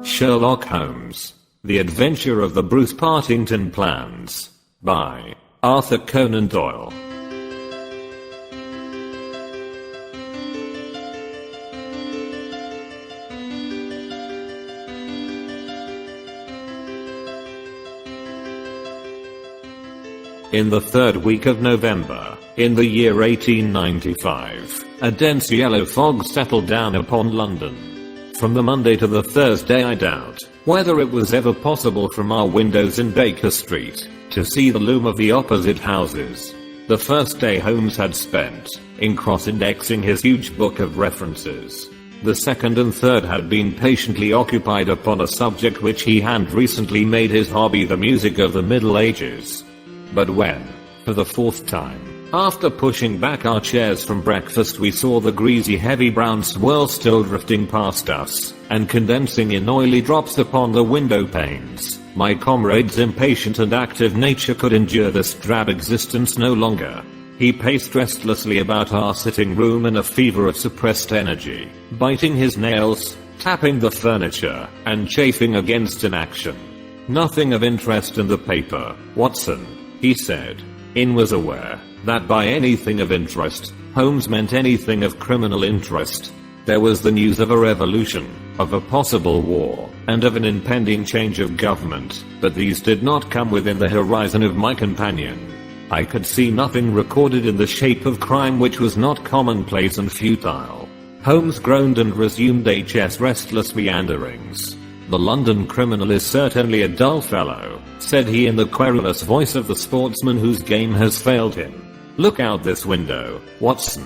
Sherlock Holmes. The Adventure of the Bruce Partington Plans. By Arthur Conan Doyle. In the third week of November, in the year 1895, a dense yellow fog settled down upon London. From the Monday to the Thursday I doubt whether it was ever possible from our windows in Baker Street to see the loom of the opposite houses. The first day Holmes had spent in cross-indexing his huge book of references. The second and third had been patiently occupied upon a subject which he had recently made his hobby, the music of the Middle Ages. But when, for the fourth time, after pushing back our chairs from breakfast, we saw the greasy heavy brown swirl still drifting past us and condensing in oily drops upon the window panes, my comrade's impatient and active nature could endure this drab existence no longer. He paced restlessly about our sitting room in a fever of suppressed energy, biting his nails, tapping the furniture, and chafing against inaction. "Nothing of interest in the paper, Watson," he said. In was aware that by anything of interest, Holmes meant anything of criminal interest. There was the news of a revolution, of a possible war, and of an impending change of government, but these did not come within the horizon of my companion. I could see nothing recorded in the shape of crime which was not commonplace and futile. Holmes groaned and resumed H.S. restless meanderings. "The London criminal is certainly a dull fellow," said he in the querulous voice of the sportsman whose game has failed him. "Look out this window, Watson.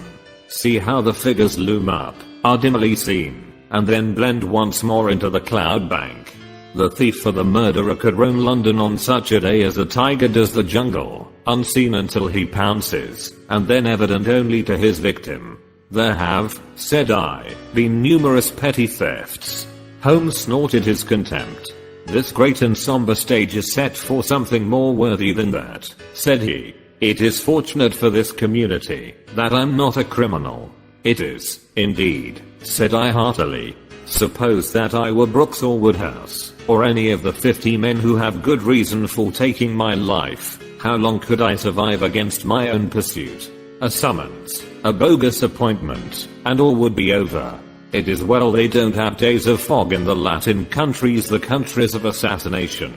See how the figures loom up, are dimly seen, and then blend once more into the cloud bank. The thief or the murderer could roam London on such a day as a tiger does the jungle, unseen until he pounces, and then evident only to his victim. There have," said I, "been numerous petty thefts." Holmes snorted his contempt. "This great and somber stage is set for something more worthy than that," said he. "It is fortunate for this community that I'm not a criminal." "It is, indeed," said I heartily. "Suppose that I were Brooks or Woodhouse, or any of the 50 men who have good reason for taking my life, how long could I survive against my own pursuit? A summons, a bogus appointment, and all would be over. It is well they don't have days of fog in the Latin countries, the countries of assassination.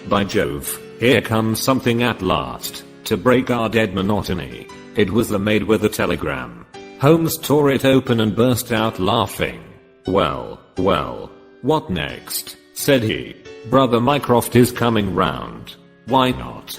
By Jove, here comes something at last, to break our dead monotony." It was the maid with the telegram. Holmes tore it open and burst out laughing. Well, what next?" said he. "Brother Mycroft is coming round." "Why not?"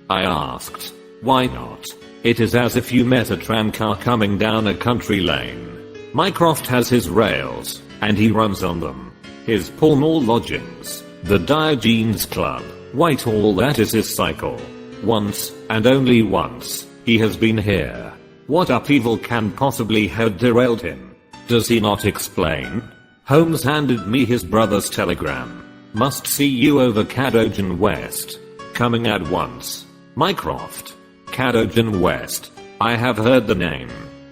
I asked. "Why not? It is as if you met a tramcar coming down a country lane. Mycroft has his rails, and he runs on them. His Pall Mall lodgings, the Diogenes Club, Whitehall, that is his cycle. Once, and only once, he has been here. What upheaval can possibly have derailed him? Does he not explain?" Holmes handed me his brother's telegram. "Must see you over Cadogan West. Coming at once. Mycroft. Cadogan West. I have heard the name.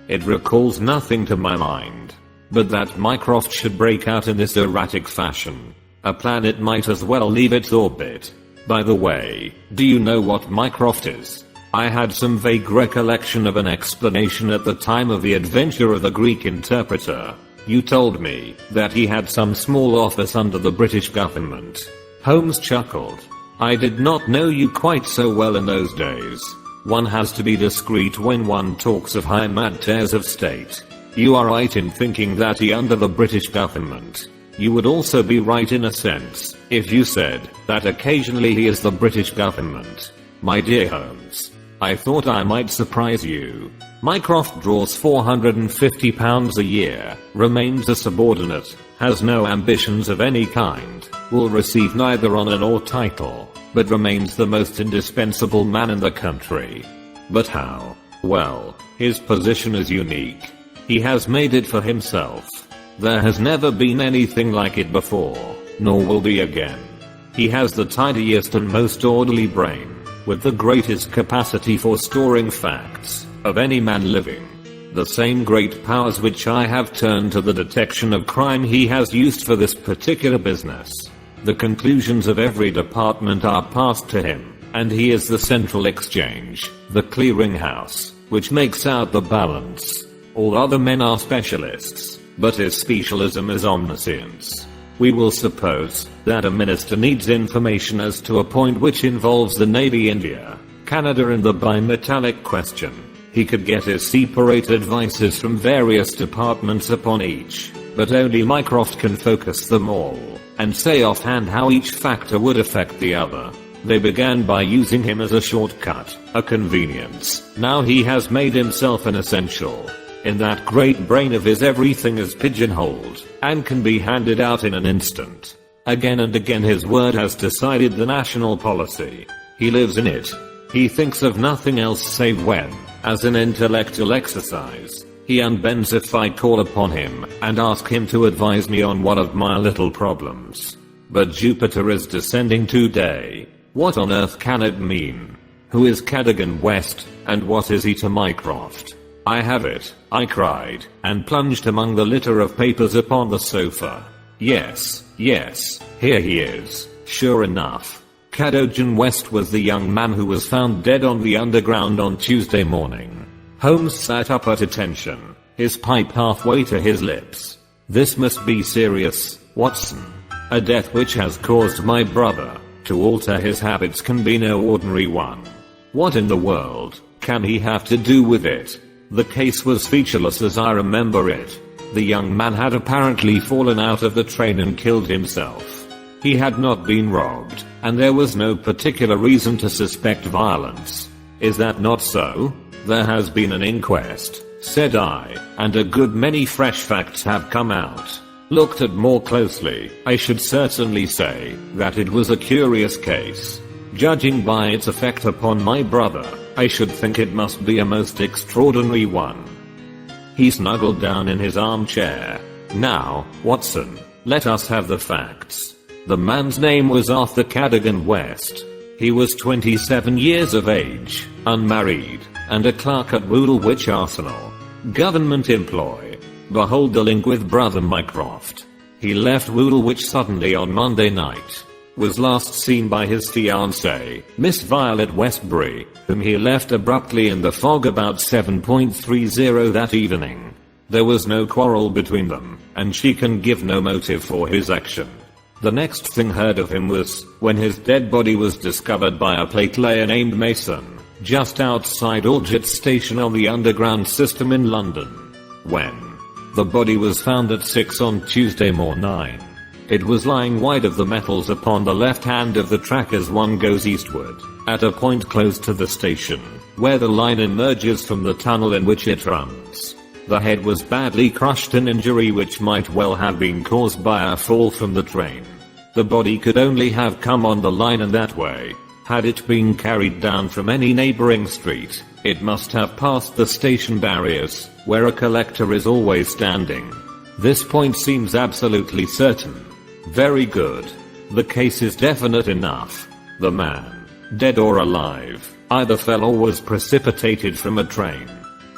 It recalls nothing to my mind. But that Mycroft should break out in this erratic fashion. A planet might as well leave its orbit. By the way, do you know what Mycroft is?" I had some vague recollection of an explanation at the time of the adventure of the Greek interpreter. "You told me that he had some small office under the British government." Holmes chuckled. "I did not know you quite so well in those days. One has to be discreet when one talks of high matters of state. You are right in thinking that he under the British government. You would also be right in a sense if you said that occasionally he is the British government. My dear Holmes, I thought I might surprise you. Mycroft draws £450 a year, remains a subordinate, has no ambitions of any kind, will receive neither honour nor title, but remains the most indispensable man in the country. But how? Well, his position is unique. He has made it for himself. There has never been anything like it before, nor will be again. He has the tidiest and most orderly brain, with the greatest capacity for storing facts, of any man living. The same great powers which I have turned to the detection of crime he has used for this particular business. The conclusions of every department are passed to him, and he is the central exchange, the clearinghouse, which makes out the balance. All other men are specialists, but his specialism is omniscience. We will suppose that a minister needs information as to a point which involves the Navy, India, Canada and the bimetallic question. He could get his separate advices from various departments upon each, but only Mycroft can focus them all, and say offhand how each factor would affect the other. They began by using him as a shortcut, a convenience. Now he has made himself an essential. In that great brain of his, everything is pigeonholed, and can be handed out in an instant. Again and again his word has decided the national policy. He lives in it. He thinks of nothing else save when, as an intellectual exercise, he unbends if I call upon him and ask him to advise me on one of my little problems. But Jupiter is descending today. What on earth can it mean? Who is Cadogan West, and what is he to Mycroft? I have it, I cried, and plunged among the litter of papers upon the sofa. Yes, here he is, sure enough. Cadogan West was the young man who was found dead on the underground on Tuesday morning. Holmes sat up at attention, his pipe halfway to his lips. This must be serious, Watson. A death which has caused my brother to alter his habits can be no ordinary one. What in the world can he have to do with it? The case was featureless as I remember it. The young man had apparently fallen out of the train and killed himself. He had not been robbed, and there was no particular reason to suspect violence. Is that not so? There has been an inquest, said I, and a good many fresh facts have come out. Looked at more closely, I should certainly say that it was a curious case. Judging by its effect upon my brother, I should think it must be a most extraordinary one. He snuggled down in his armchair. Now, Watson, let us have the facts. The man's name was Arthur Cadogan West. He was 27 years of age, unmarried, and a clerk at Woolwich Arsenal. Government employ. Behold the link with brother Mycroft. He left Woolwich suddenly on Monday night. Was last seen by his fiancée, Miss Violet Westbury, whom he left abruptly in the fog about 7:30 that evening. There was no quarrel between them, and she can give no motive for his action. The next thing heard of him was when his dead body was discovered by a platelayer named Mason, just outside Aldgate Station on the Underground system in London. When the body was found at 6 on Tuesday morning. It was lying wide of the metals upon the left hand of the track as one goes eastward, at a point close to the station, where the line emerges from the tunnel in which it runs. The head was badly crushed, an injury which might well have been caused by a fall from the train. The body could only have come on the line in that way. Had it been carried down from any neighboring street, it must have passed the station barriers, where a collector is always standing. This point seems absolutely certain. Very good. The case is definite enough. The man, dead or alive, either fell or was precipitated from a train.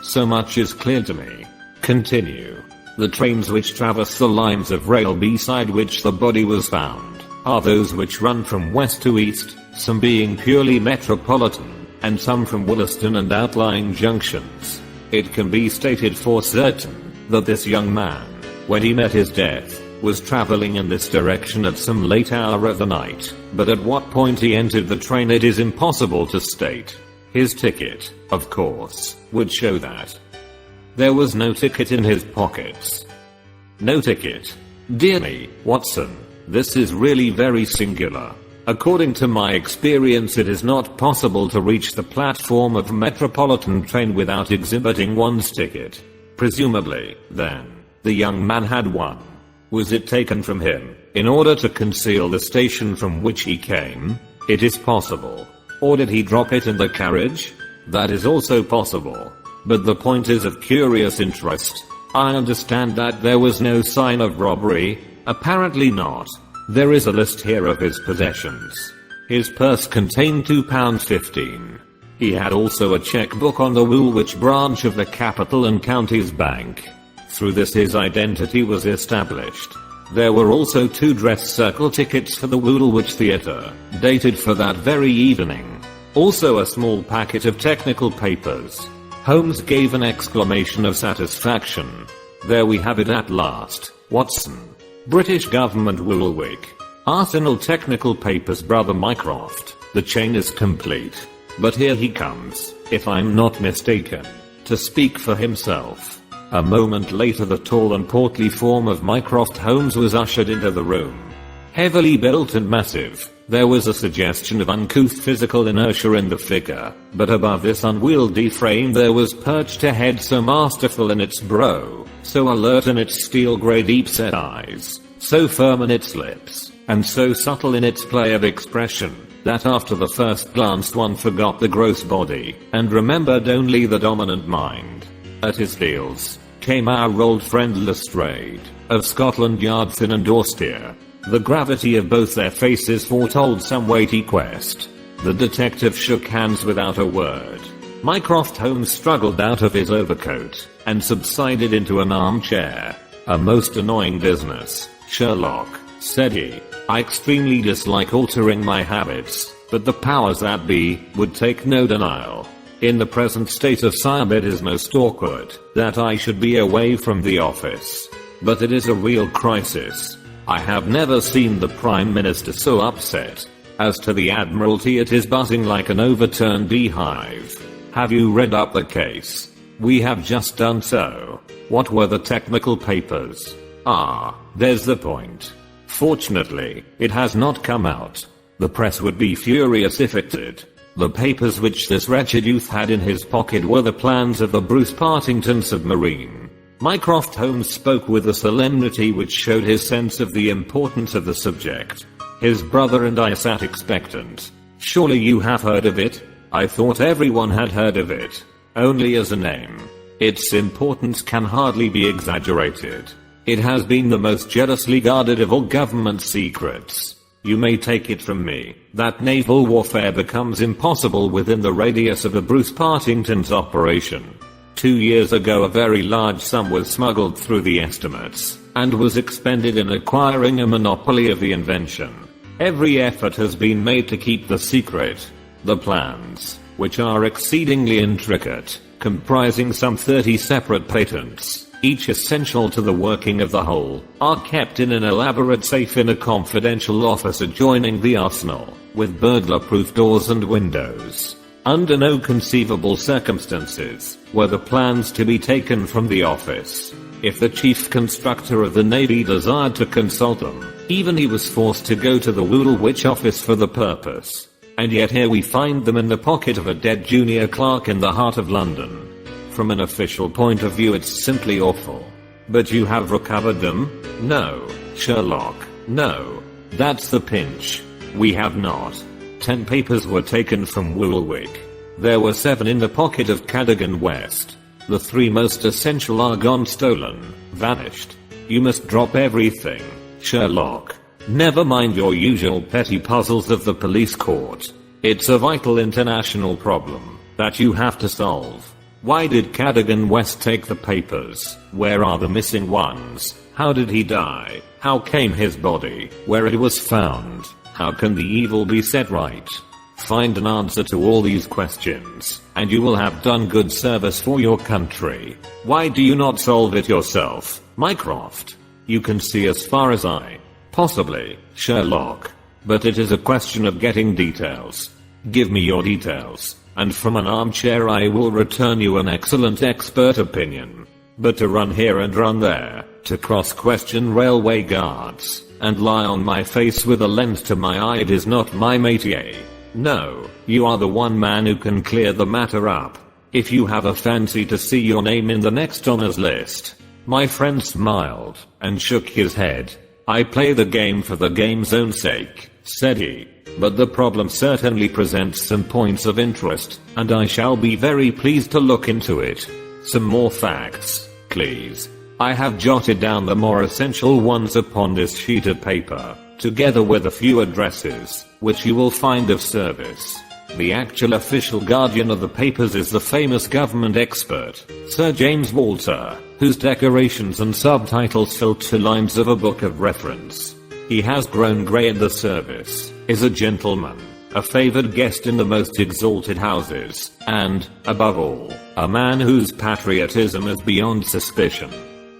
So much is clear to me. Continue. The trains which traverse the lines of rail beside which the body was found are those which run from west to east, some being purely metropolitan, and some from Wollaston and outlying junctions. It can be stated for certain that this young man, when he met his death, was traveling in this direction at some late hour of the night, but at what point he entered the train it is impossible to state. His ticket, of course, would show that. There was no ticket in his pockets. No ticket. Dear me, Watson, this is really very singular. According to my experience, it is not possible to reach the platform of a metropolitan train without exhibiting one's ticket. Presumably, then, the young man had one. Was it taken from him in order to conceal the station from which he came? It is possible. Or did he drop it in the carriage? That is also possible. But the point is of curious interest. I understand that there was no sign of robbery. Apparently not. There is a list here of his possessions. His purse contained £2.15. He had also a checkbook on the Woolwich branch of the Capital and Counties Bank. Through this his identity was established. There were also 2 dress circle tickets for the Woolwich Theatre, dated for that very evening. Also a small packet of technical papers. Holmes gave an exclamation of satisfaction. There we have it at last, Watson. British Government Woolwich. Arsenal Technical Papers, Brother Mycroft. The chain is complete. But here he comes, if I'm not mistaken, to speak for himself. A moment later the tall and portly form of Mycroft Holmes was ushered into the room. Heavily built and massive, there was a suggestion of uncouth physical inertia in the figure, but above this unwieldy frame there was perched a head so masterful in its brow, so alert in its steel-grey deep-set eyes, so firm in its lips, and so subtle in its play of expression, that after the first glance one forgot the gross body, and remembered only the dominant mind. At his heels came our old friend Lestrade, of Scotland Yard, thin and austere. The gravity of both their faces foretold some weighty quest. The detective shook hands without a word. Mycroft Holmes struggled out of his overcoat, and subsided into an armchair. A most annoying business, Sherlock, said he. I extremely dislike altering my habits, but the powers that be would take no denial. In the present state of science it is most awkward that I should be away from the office. But it is a real crisis. I have never seen the Prime Minister so upset. As to the Admiralty, it is buzzing like an overturned beehive. Have you read up the case? We have just done so. What were the technical papers? Ah, there's the point. Fortunately, it has not come out. The press would be furious if it did. The papers which this wretched youth had in his pocket were the plans of the Bruce Partington submarine. Mycroft Holmes spoke with a solemnity which showed his sense of the importance of the subject. His brother and I sat expectant. Surely you have heard of it? I thought everyone had heard of it. Only as a name. Its importance can hardly be exaggerated. It has been the most jealously guarded of all government secrets. You may take it from me that naval warfare becomes impossible within the radius of a Bruce Partington's operation. 2 years ago a very large sum was smuggled through the estimates, and was expended in acquiring a monopoly of the invention. Every effort has been made to keep the secret. The plans, which are exceedingly intricate, comprising some 30 separate patents, each essential to the working of the whole, are kept in an elaborate safe in a confidential office adjoining the arsenal, with burglar-proof doors and windows. Under no conceivable circumstances were the plans to be taken from the office. If the chief constructor of the Navy desired to consult them, even he was forced to go to the Woolwich office for the purpose. And yet here we find them in the pocket of a dead junior clerk in the heart of London. From an official point of view it's simply awful. But you have recovered them? No, Sherlock, no. That's the pinch. We have not. 10 papers were taken from Woolwich. There were 7 in the pocket of Cadogan West. The 3 most essential are gone, stolen, vanished. You must drop everything, Sherlock. Never mind your usual petty puzzles of the police court. It's a vital international problem that you have to solve. Why did Cadogan West take the papers? Where are the missing ones? How did he die? How came his body where it was found? How can the evil be set right? Find an answer to all these questions, and you will have done good service for your country. Why do you not solve it yourself, Mycroft? You can see as far as I. Possibly, Sherlock. But it is a question of getting details. Give me your details, and from an armchair I will return you an excellent expert opinion. But to run here and run there, to cross-question railway guards, and lie on my face with a lens to my eye, it is not my métier. No, you are the one man who can clear the matter up. If you have a fancy to see your name in the next honors list. My friend smiled, and shook his head. I play the game for the game's own sake, said he. But the problem certainly presents some points of interest, and I shall be very pleased to look into it. Some more facts, please. I have jotted down the more essential ones upon this sheet of paper, together with a few addresses, which you will find of service. The actual official guardian of the papers is the famous government expert, Sir James Walter, whose decorations and subtitles fill 2 lines of a book of reference. He has grown grey in the service, is a gentleman, a favoured guest in the most exalted houses, and, above all, a man whose patriotism is beyond suspicion.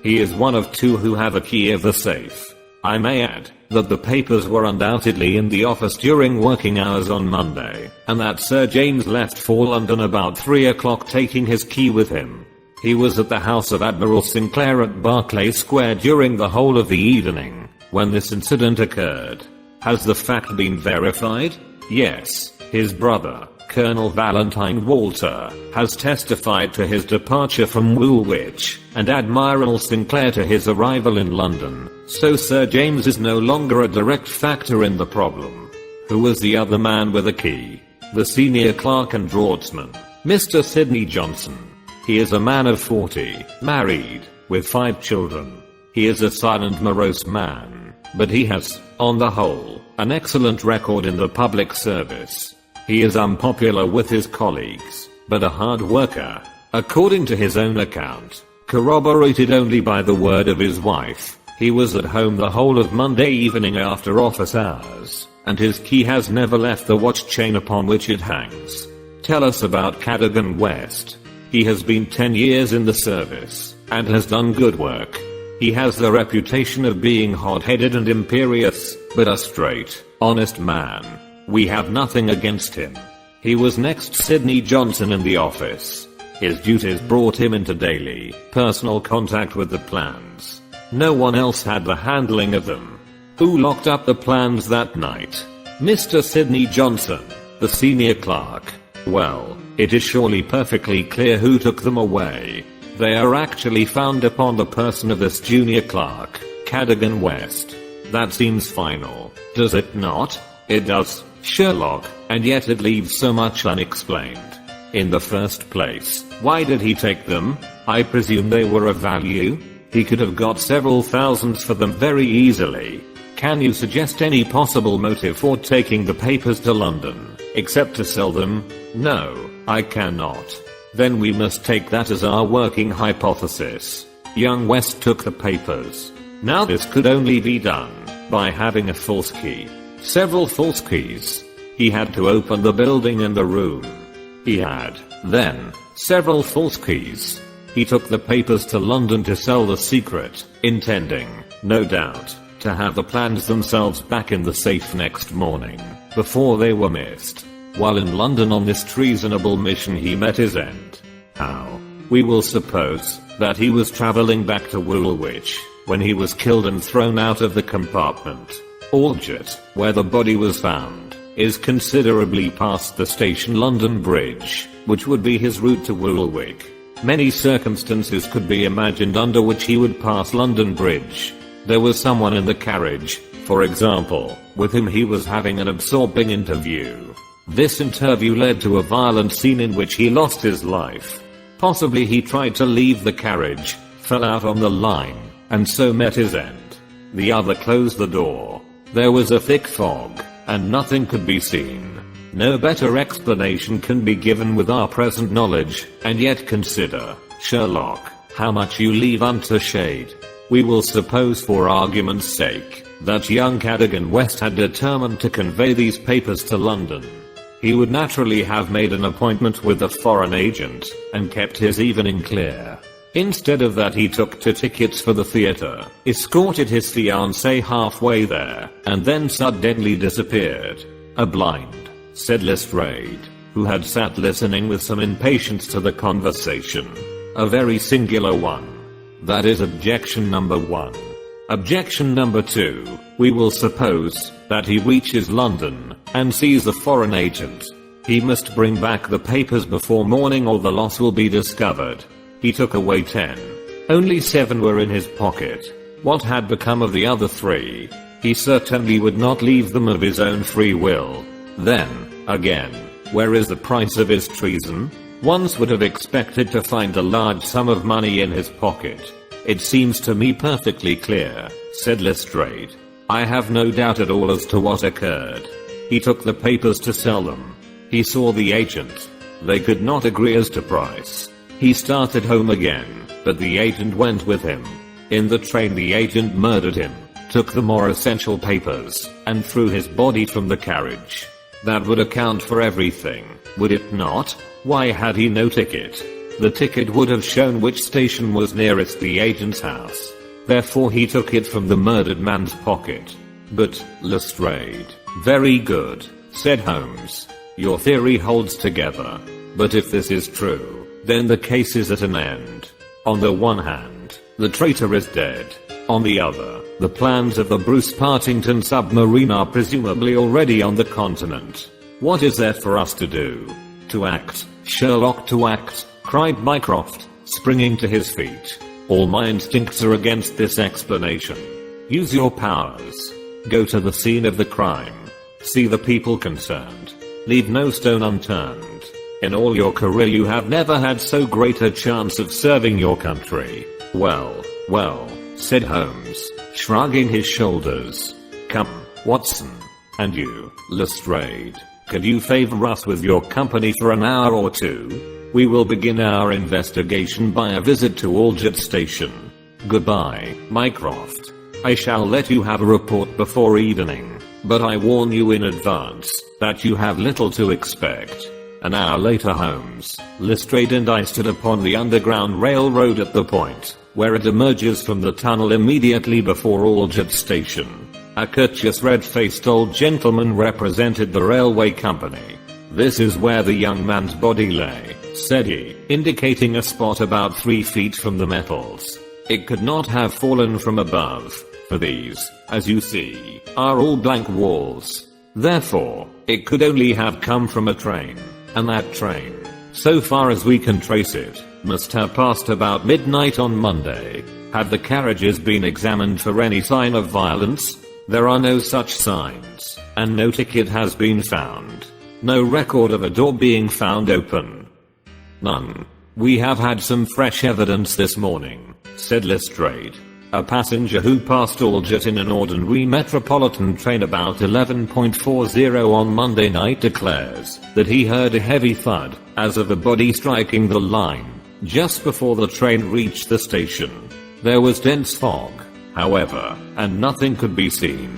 He is one of 2 who have a key of the safe. I may add that the papers were undoubtedly in the office during working hours on Monday, and that Sir James left for London about 3 o'clock taking his key with him. He was at the house of Admiral Sinclair at Berkeley Square during the whole of the evening when this incident occurred. Has the fact been verified? Yes, his brother, Colonel Valentine Walter, has testified to his departure from Woolwich, and Admiral Sinclair to his arrival in London, so Sir James is no longer a direct factor in the problem. Who was the other man with a key? The senior clerk and draughtsman, Mr. Sidney Johnson. He is a man of 40, married, with 5 children. He is a silent, morose man, but he has, on the whole, an excellent record in the public service. He is unpopular with his colleagues, but a hard worker, according to his own account, corroborated only by the word of his wife. He was at home the whole of Monday evening after office hours, and his key has never left the watch chain upon which it hangs. Tell us about Cadogan West. He has been 10 years in the service, and has done good work. He has the reputation of being hot-headed and imperious, but a straight, honest man. We have nothing against him. He was next Sidney Johnson in the office. His duties brought him into daily, personal contact with the plans. No one else had the handling of them. Who locked up the plans that night? Mr. Sidney Johnson, the senior clerk. Well, it is surely perfectly clear who took them away. They are actually found upon the person of this junior clerk, Cadogan West. That seems final, does it not? It does, Sherlock, and yet it leaves so much unexplained. In the first place, why did he take them? I presume they were of value? He could have got several thousands for them very easily. Can you suggest any possible motive for taking the papers to London, except to sell them? No, I cannot. Then we must take that as our working hypothesis. Young West took the papers. Now this could only be done by having a false key. Several false keys. He had to open the building and the room. He had, then, several false keys. He took the papers to London to sell the secret, intending, no doubt, to have the plans themselves back in the safe next morning, before they were missed. While in London on this treasonable mission he met his end. How? We will suppose that he was travelling back to Woolwich when he was killed and thrown out of the compartment. Aldgate, where the body was found, is considerably past the station London Bridge, which would be his route to Woolwich. Many circumstances could be imagined under which he would pass London Bridge. There was someone in the carriage, for example, with whom he was having an absorbing interview. This interview led to a violent scene in which he lost his life. Possibly he tried to leave the carriage, fell out on the line, and so met his end. The other closed the door. There was a thick fog, and nothing could be seen. No better explanation can be given with our present knowledge, and yet consider, Sherlock, how much you leave unto shade. We will suppose for argument's sake, that young Cadogan West had determined to convey these papers to London. He would naturally have made an appointment with a foreign agent, and kept his evening clear. Instead of that he took 2 tickets for the theatre, escorted his fiancée halfway there, and then suddenly disappeared. A blind, said Lestrade, who had sat listening with some impatience to the conversation. A very singular one. That is objection number 1. Objection number 2, we will suppose that he reaches London, and sees the foreign agent. He must bring back the papers before morning or the loss will be discovered. He took away 10. Only 7 were in his pocket. What had become of the other 3? He certainly would not leave them of his own free will. Then, again, where is the price of his treason? One would have expected to find a large sum of money in his pocket. It seems to me perfectly clear, said Lestrade. I have no doubt at all as to what occurred. He took the papers to sell them. He saw the agent. They could not agree as to price. He started home again, but the agent went with him. In the train the agent murdered him, took the more essential papers, and threw his body from the carriage. That would account for everything, would it not? Why had he no ticket? The ticket would have shown which station was nearest the agent's house. Therefore he took it from the murdered man's pocket. But, Lestrade. Very good, said Holmes. Your theory holds together. But if this is true, then the case is at an end. On the one hand, the traitor is dead. On the other, the plans of the Bruce Partington submarine are presumably already on the continent. What is there for us to do? To act, Sherlock, to act, cried Mycroft, springing to his feet. All my instincts are against this explanation. Use your powers. Go to the scene of the crime. See the people concerned. Leave no stone unturned. In all your career you have never had so great a chance of serving your country. Well, said Holmes, shrugging his shoulders. Come, Watson. And you, Lestrade, could you favor us with your company for an hour or two? We will begin our investigation by a visit to Aldgate Station. Goodbye, Mycroft. I shall let you have a report before evening, but I warn you in advance that you have little to expect. An hour later Holmes, Lestrade and I stood upon the Underground Railroad at the point where it emerges from the tunnel immediately before Aldgate Station. A courteous red-faced old gentleman represented the railway company. This is where the young man's body lay, said he, indicating a spot about 3 feet from the metals. It could not have fallen from above, for these, as you see, are all blank walls. Therefore, it could only have come from a train, and that train, so far as we can trace it, must have passed about midnight on Monday. Have the carriages been examined for any sign of violence? There are no such signs, and no ticket has been found. No record of a door being found open. None. We have had some fresh evidence this morning, said Lestrade. A passenger who passed Aldgate in an ordinary metropolitan train about 11:40 on Monday night declares that he heard a heavy thud, as of a body striking the line, just before the train reached the station. There was dense fog, however, and nothing could be seen.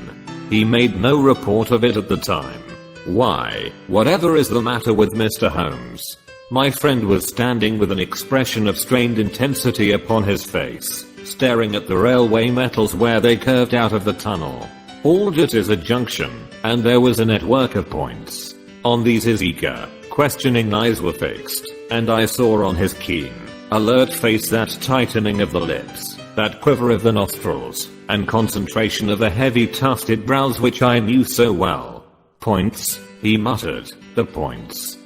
He made no report of it at the time. Why, whatever is the matter with Mr. Holmes? My friend was standing with an expression of strained intensity upon his face, staring at the railway metals where they curved out of the tunnel. Aldgate is a junction, and there was a network of points. On these his eager, questioning eyes were fixed, and I saw on his keen, alert face that tightening of the lips, that quiver of the nostrils, and concentration of the heavy tufted brows which I knew so well. Points, he muttered, the points.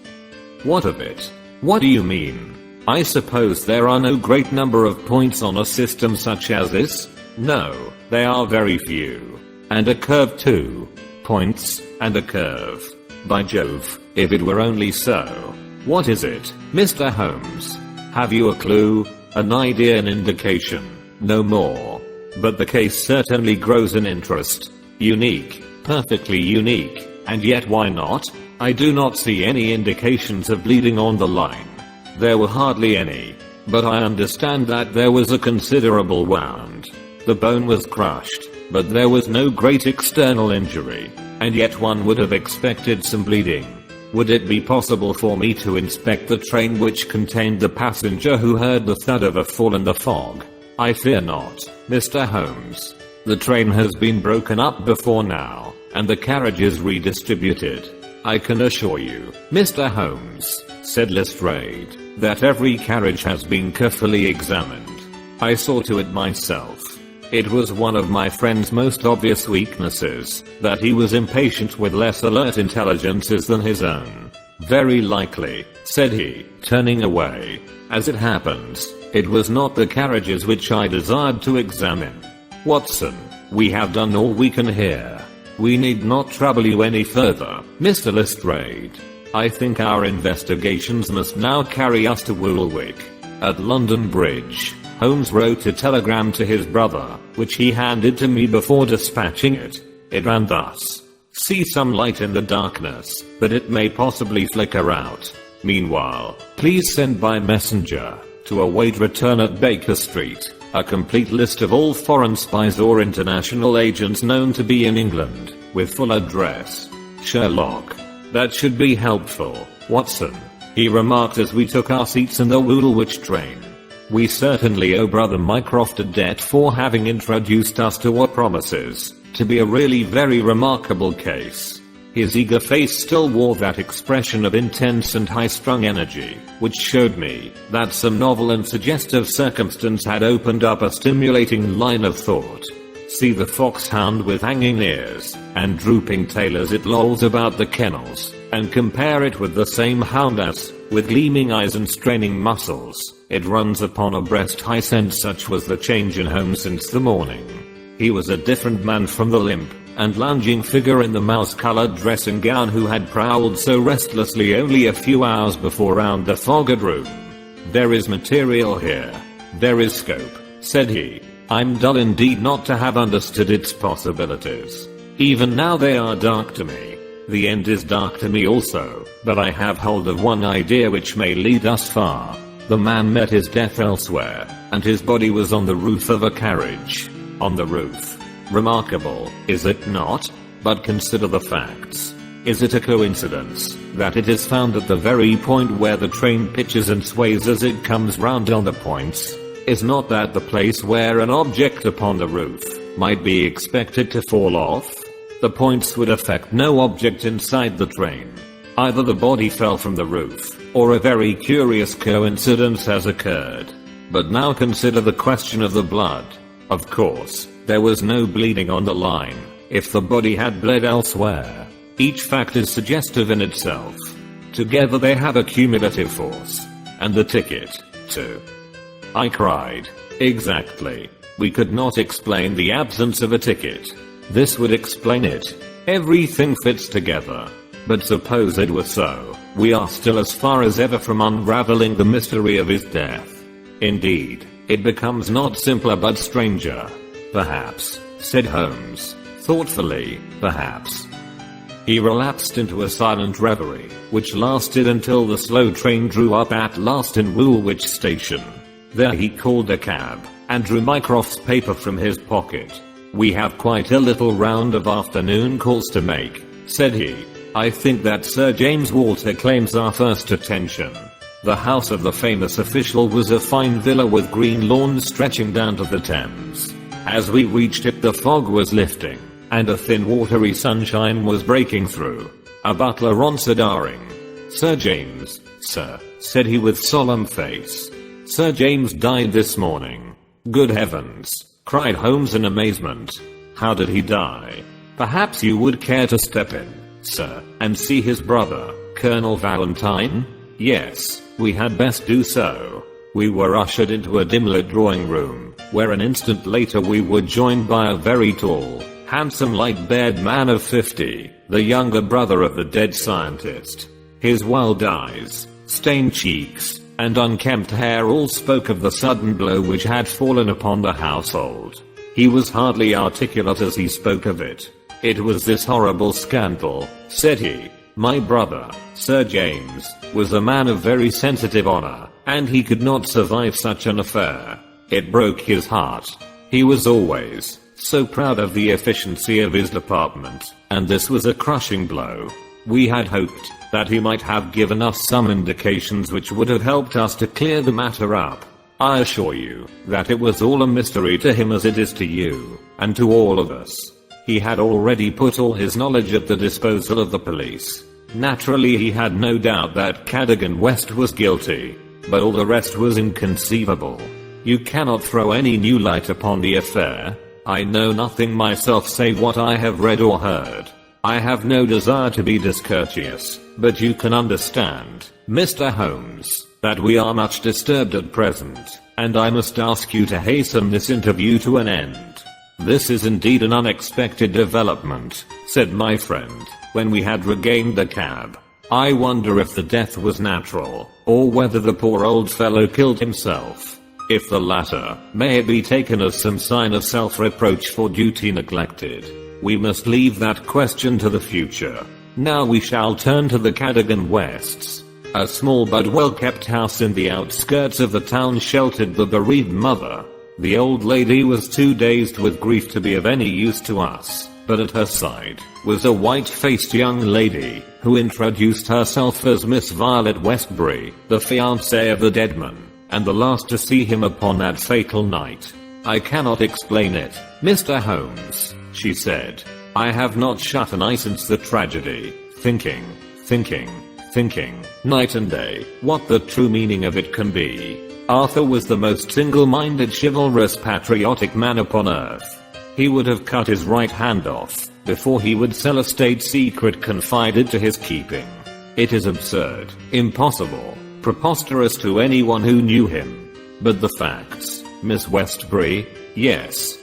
What of it? What do you mean? I suppose there are no great number of points on a system such as this? No, they are very few. And a curve too. Points, and a curve. By Jove, if it were only so. What is it, Mr. Holmes? Have you a clue? An idea, an indication? No more. But the case certainly grows in interest. Unique, perfectly unique, and yet why not? I do not see any indications of bleeding on the line. There were hardly any, but I understand that there was a considerable wound. The bone was crushed, but there was no great external injury, and yet one would have expected some bleeding. Would it be possible for me to inspect the train which contained the passenger who heard the thud of a fall in the fog? I fear not, Mr. Holmes. The train has been broken up before now, and the carriages redistributed. I can assure you, Mr. Holmes, said Lestrade, that every carriage has been carefully examined. I saw to it myself. It was one of my friend's most obvious weaknesses, that he was impatient with less alert intelligences than his own. Very likely, said he, turning away. As it happens, it was not the carriages which I desired to examine. Watson, we have done all we can here. We need not trouble you any further, Mr. Lestrade. I think our investigations must now carry us to Woolwich. At London Bridge, Holmes wrote a telegram to his brother, which he handed to me before dispatching it. It ran thus. see some light in the darkness, but it may possibly flicker out. Meanwhile, please send by messenger to await return at Baker Street a complete list of all foreign spies or international agents known to be in England, with full address. Sherlock. That should be helpful, Watson, he remarked as we took our seats in the Woolwich train. We certainly owe Brother Mycroft a debt for having introduced us to what promises to be a really very remarkable case. His eager face still wore that expression of intense and high-strung energy, which showed me that some novel and suggestive circumstance had opened up a stimulating line of thought. See the foxhound with hanging ears and drooping tail as it lolls about the kennels, and compare it with the same hound as, with gleaming eyes and straining muscles, it runs upon a breast-high scent. Such was the change in Holmes since the morning. He was a different man from the limp and lounging figure in the mouse-colored dressing gown who had prowled so restlessly only a few hours before round the fogged room. There is material here. There is scope, said he. I'm dull indeed not to have understood its possibilities. Even now they are dark to me. The end is dark to me also, but I have hold of one idea which may lead us far. The man met his death elsewhere, and his body was on the roof of a carriage. On the roof. Remarkable, is it not? But consider the facts. Is it a coincidence that it is found at the very point where the train pitches and sways as it comes round on the points? Is not that the place where an object upon the roof might be expected to fall off? The points would affect no object inside the train. Either the body fell from the roof, or a very curious coincidence has occurred. But now consider the question of the blood. Of course, there was no bleeding on the line, if the body had bled elsewhere. Each fact is suggestive in itself. Together they have a cumulative force. And the ticket, too. I cried. Exactly. We could not explain the absence of a ticket. This would explain it. Everything fits together. But suppose it were so, we are still as far as ever from unraveling the mystery of his death. Indeed, it becomes not simpler but stranger. Perhaps, said Holmes, thoughtfully, perhaps. He relapsed into a silent reverie, which lasted until the slow train drew up at last in Woolwich station. There he called a cab, and drew Mycroft's paper from his pocket. We have quite a little round of afternoon calls to make, said he. I think that Sir James Walter claims our first attention. The house of the famous official was a fine villa with green lawns stretching down to the Thames. As we reached it the fog was lifting, and a thin watery sunshine was breaking through. A butler answered our ring. Sir James, sir, said he with solemn face. Sir James died this morning. Good heavens, cried Holmes in amazement. How did he die? Perhaps you would care to step in, sir, and see his brother, Colonel Valentine? Yes, we had best do so. We were ushered into a dim-lit drawing room, where an instant later we were joined by a very tall, handsome light-haired man of 50, the younger brother of the dead scientist. His wild eyes, stained cheeks, and unkempt hair all spoke of the sudden blow which had fallen upon the household. He was hardly articulate as he spoke of it. It was this horrible scandal, said he. My brother, Sir James, was a man of very sensitive honor, and he could not survive such an affair. It broke his heart. He was always so proud of the efficiency of his department, and this was a crushing blow. We had hoped that he might have given us some indications which would have helped us to clear the matter up. I assure you that it was all a mystery to him as it is to you, and to all of us. He had already put all his knowledge at the disposal of the police. Naturally he had no doubt that Cadogan West was guilty, but all the rest was inconceivable. You cannot throw any new light upon the affair. I know nothing myself save what I have read or heard. I have no desire to be discourteous, but you can understand, Mr. Holmes, that we are much disturbed at present, and I must ask you to hasten this interview to an end. This is indeed an unexpected development, said my friend, when we had regained the cab. I wonder if the death was natural, or whether the poor old fellow killed himself. If the latter, may it be taken as some sign of self-reproach for duty neglected. We must leave that question to the future. Now we shall turn to the Cadogan Wests. A small but well-kept house in the outskirts of the town sheltered the bereaved mother. The old lady was too dazed with grief to be of any use to us, but at her side was a white-faced young lady who introduced herself as Miss Violet Westbury, the fiancée of the dead man, and the last to see him upon that fatal night. I cannot explain it, Mr. Holmes, she said. I have not shut an eye since the tragedy, thinking, night and day, what the true meaning of it can be. Arthur was the most single-minded, chivalrous, patriotic man upon earth. He would have cut his right hand off before he would sell a state secret confided to his keeping. It is absurd, impossible, preposterous to anyone who knew him. But the facts, Miss Westbury, yes,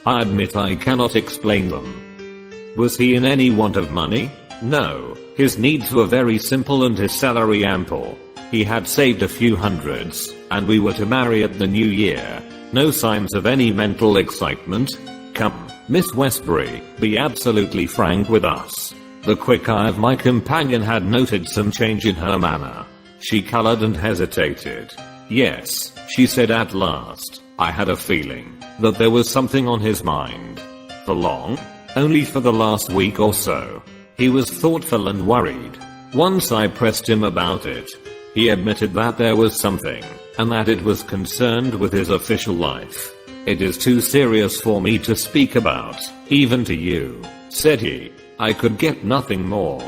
I admit I cannot explain them. Was he in any want of money? No, his needs were very simple and his salary ample. He had saved a few hundreds, and we were to marry at the new year. No signs of any mental excitement. Come, Miss Westbury, be absolutely frank with us. The quick eye of my companion had noted some change in her manner. She colored and hesitated. Yes, she said at last, I had a feeling that there was something on his mind. For long? Only for the last week or so. He was thoughtful and worried. Once I pressed him about it. He admitted that there was something, and that it was concerned with his official life. It is too serious for me to speak about, even to you, said he. I could get nothing more.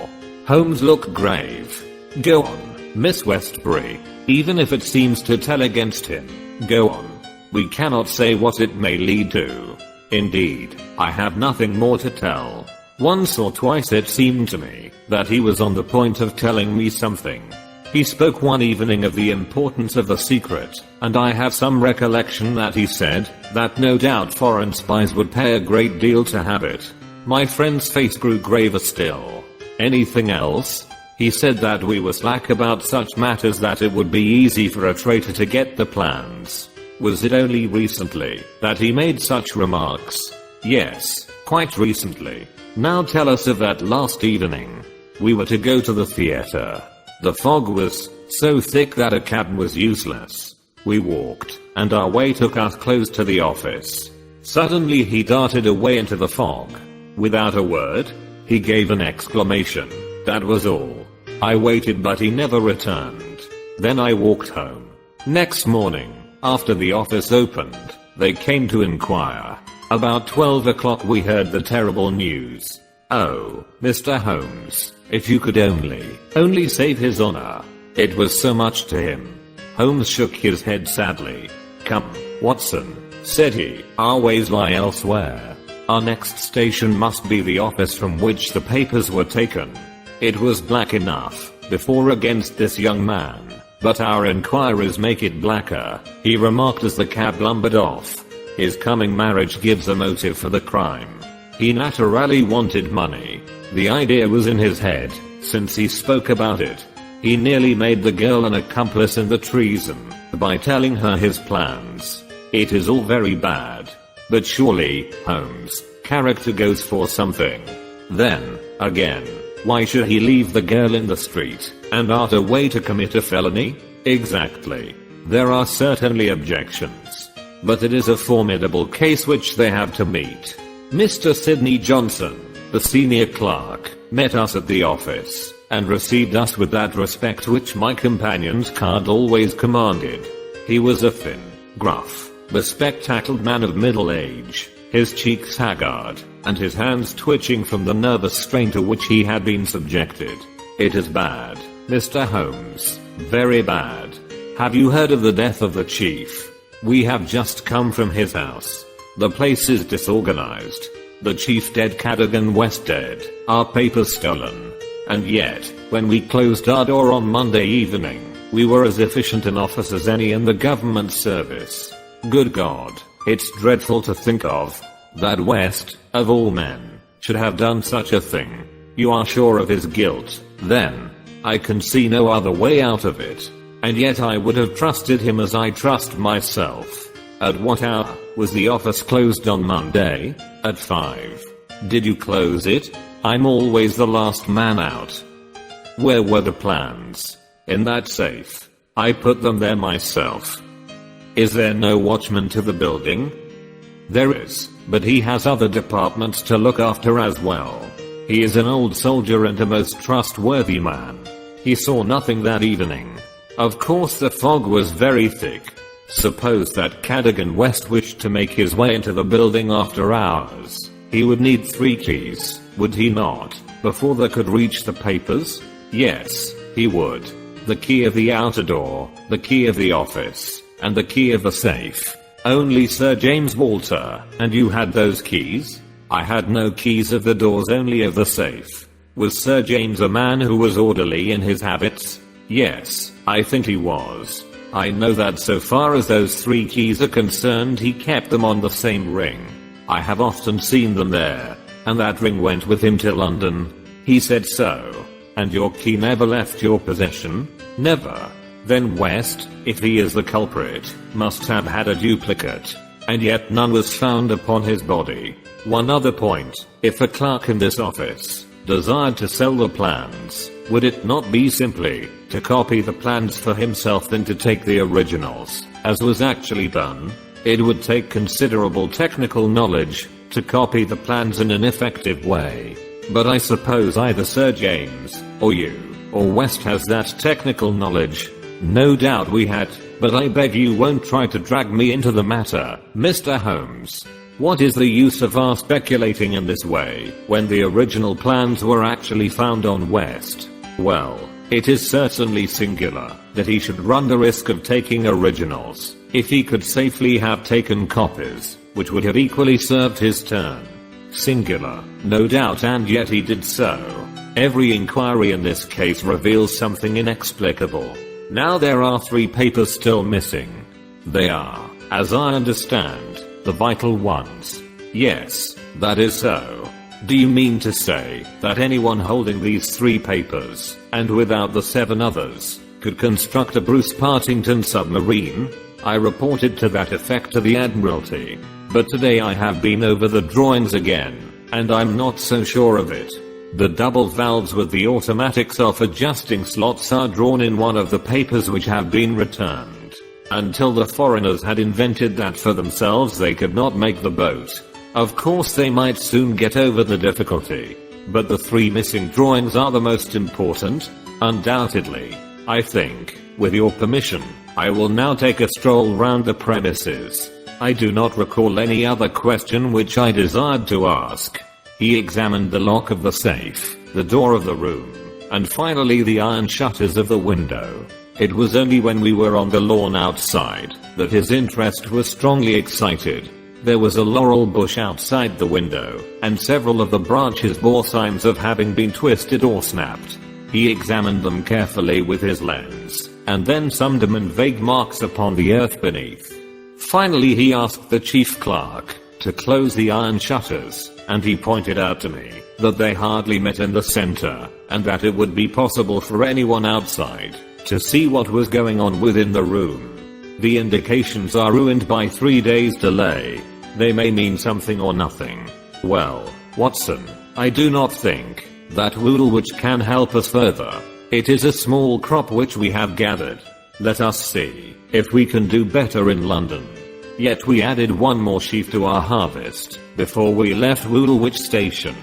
Holmes looked grave. Go on, Miss Westbury, even if it seems to tell against him. Go on. We cannot say what it may lead to. Indeed, I have nothing more to tell. Once or twice it seemed to me that he was on the point of telling me something. He spoke one evening of the importance of the secret, and I have some recollection that he said that no doubt foreign spies would pay a great deal to have it. My friend's face grew graver still. Anything else? He said that we were slack about such matters, that it would be easy for a traitor to get the plans. Was it only recently that he made such remarks? Yes, quite recently. Now tell us of that last evening. We were to go to the theater. The fog was so thick that a cab was useless. We walked, and our way took us close to the office. Suddenly he darted away into the fog. Without a word, he gave an exclamation. That was all. I waited, but he never returned. Then I walked home. Next morning, after the office opened, they came to inquire. About 12 o'clock we heard the terrible news. Oh, Mr. Holmes, if you could only save his honor. It was so much to him. Holmes shook his head sadly. Come, Watson, said he, our ways lie elsewhere. Our next station must be the office from which the papers were taken. It was black enough before against this young man, but our inquiries make it blacker, he remarked as the cab lumbered off. His coming marriage gives a motive for the crime. He naturally wanted money. The idea was in his head, since he spoke about it. He nearly made the girl an accomplice in the treason, by telling her his plans. It is all very bad. But surely, Holmes' character goes for something. Then, again, why should he leave the girl in the street, and art away to commit a felony? Exactly. There are certainly objections. But it is a formidable case which they have to meet. Mr. Sidney Johnson, the senior clerk, met us at the office, and received us with that respect which my companion's card always commanded. He was a thin, gruff, bespectacled man of middle age, his cheeks haggard, and his hands twitching from the nervous strain to which he had been subjected. It is bad, Mr. Holmes, very bad. Have you heard of the death of the chief? We have just come from his house. The place is disorganized. The chief dead, Cadogan West dead, our papers stolen. And yet, when we closed our door on Monday evening, we were as efficient an office as any in the government service. Good God, it's dreadful to think of. That West, of all men, should have done such a thing. You are sure of his guilt, then? I can see no other way out of it. And yet I would have trusted him as I trust myself. At what hour was the office closed on Monday? At 5. Did you close it? I'm always the last man out. Where were the plans? In that safe. I put them there myself. Is there no watchman to the building? There is, but he has other departments to look after as well. He is an old soldier and a most trustworthy man. He saw nothing that evening. Of course the fog was very thick. Suppose that Cadogan West wished to make his way into the building after hours. He would need 3 keys, would he not, before they could reach the papers? Yes, he would. The key of the outer door, the key of the office, and the key of the safe. Only Sir James Walter, and you had those keys? I had no keys of the doors, only of the safe. Was Sir James a man who was orderly in his habits? Yes, I think he was. I know that so far as those 3 keys are concerned, he kept them on the same ring. I have often seen them there, and that ring went with him to London. He said so. And your key never left your possession? Never. Then West, if he is the culprit, must have had a duplicate. And yet none was found upon his body. One other point, if a clerk in this office desired to sell the plans, would it not be simply to copy the plans for himself than to take the originals, as was actually done? It would take considerable technical knowledge to copy the plans in an effective way. But I suppose either Sir James, or you, or West has that technical knowledge. No doubt we had, but I beg you won't try to drag me into the matter, Mr. Holmes. What is the use of our speculating in this way, when the original plans were actually found on West? Well, it is certainly singular that he should run the risk of taking originals, if he could safely have taken copies, which would have equally served his turn. Singular, no doubt, and yet he did so. Every inquiry in this case reveals something inexplicable. Now there are 3 papers still missing. They are, as I understand, the vital ones. Yes, that is so. Do you mean to say that anyone holding these 3 papers, and without the 7 others, could construct a Bruce Partington submarine? I reported to that effect to the Admiralty, but today I have been over the drawings again, and I'm not so sure of it. The double valves with the automatic self-adjusting slots are drawn in one of the papers which have been returned. Until the foreigners had invented that for themselves, they could not make the boat. Of course they might soon get over the difficulty, but the 3 missing drawings are the most important, undoubtedly. I think, with your permission, I will now take a stroll round the premises. I do not recall any other question which I desired to ask. He examined the lock of the safe, the door of the room, and finally the iron shutters of the window. It was only when we were on the lawn outside that his interest was strongly excited. There was a laurel bush outside the window, and several of the branches bore signs of having been twisted or snapped. He examined them carefully with his lens, and then summed them in vague marks upon the earth beneath. Finally he asked the chief clerk to close the iron shutters, and he pointed out to me that they hardly met in the center, and that it would be possible for anyone outside to see what was going on within the room. The indications are ruined by 3 days' delay. They may mean something or nothing. Well, Watson, I do not think that woodle which can help us further. It is a small crop which we have gathered. Let us see if we can do better in London. Yet we added 1 more sheaf to our harvest before we left Woolwich Station.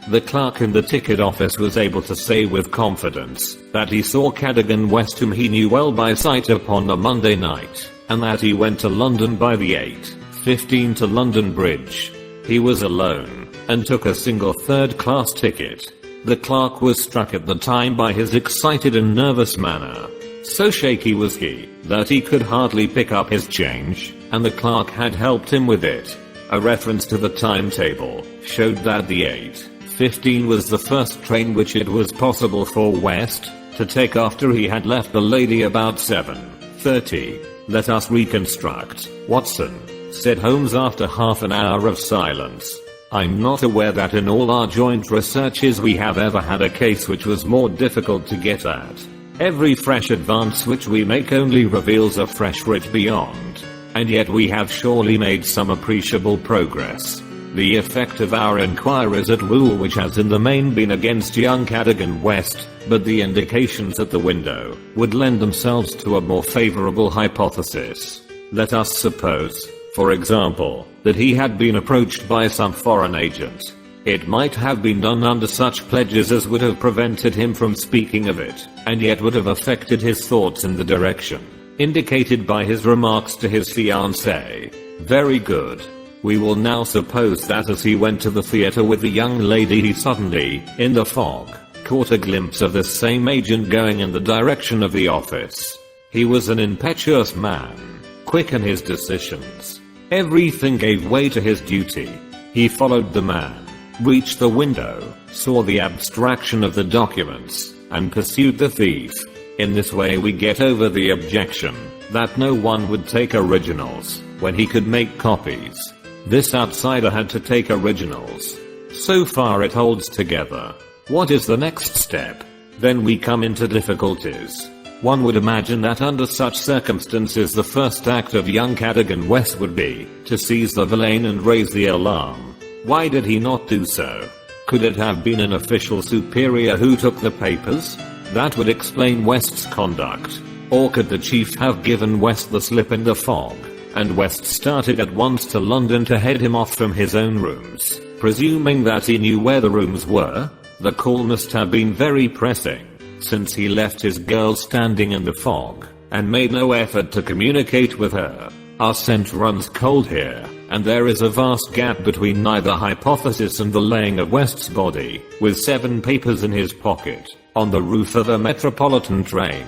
The clerk in the ticket office was able to say with confidence that he saw Cadogan West, whom he knew well by sight, upon the Monday night, and that he went to London by the 8:15 to London Bridge. He was alone, and took a single third-class ticket. The clerk was struck at the time by his excited and nervous manner. So shaky was he that he could hardly pick up his change, and the clerk had helped him with it. A reference to the timetable showed that the 8:15 was the first train which it was possible for West to take after he had left the lady about 7:30. Let us reconstruct, Watson, said Holmes after half an hour of silence. I'm not aware that in all our joint researches we have ever had a case which was more difficult to get at. Every fresh advance which we make only reveals a fresh ridge beyond, and yet we have surely made some appreciable progress. The effect of our inquiries at Woolwich has in the main been against young Cadogan West, but the indications at the window would lend themselves to a more favorable hypothesis. Let us suppose, for example, that he had been approached by some foreign agent. It might have been done under such pledges as would have prevented him from speaking of it, and yet would have affected his thoughts in the direction indicated by his remarks to his fiancée. Very good. We will now suppose that as he went to the theater with the young lady he suddenly, in the fog, caught a glimpse of this same agent going in the direction of the office. He was an impetuous man, quick in his decisions. Everything gave way to his duty. He followed the man, reached the window, saw the abstraction of the documents, and pursued the thief. In this way we get over the objection that no one would take originals when he could make copies. This outsider had to take originals. So far it holds together. What is the next step? Then we come into difficulties. One would imagine that under such circumstances the first act of young Cadogan West would be to seize the villain and raise the alarm. Why did he not do so? Could it have been an official superior who took the papers? That would explain West's conduct. Or could the chief have given West the slip in the fog, and West started at once to London to head him off from his own rooms, presuming that he knew where the rooms were? The call must have been very pressing, since he left his girl standing in the fog, and made no effort to communicate with her. Our scent runs cold here, and there is a vast gap between neither hypothesis and the laying of West's body, with 7 papers in his pocket, on the roof of a metropolitan train.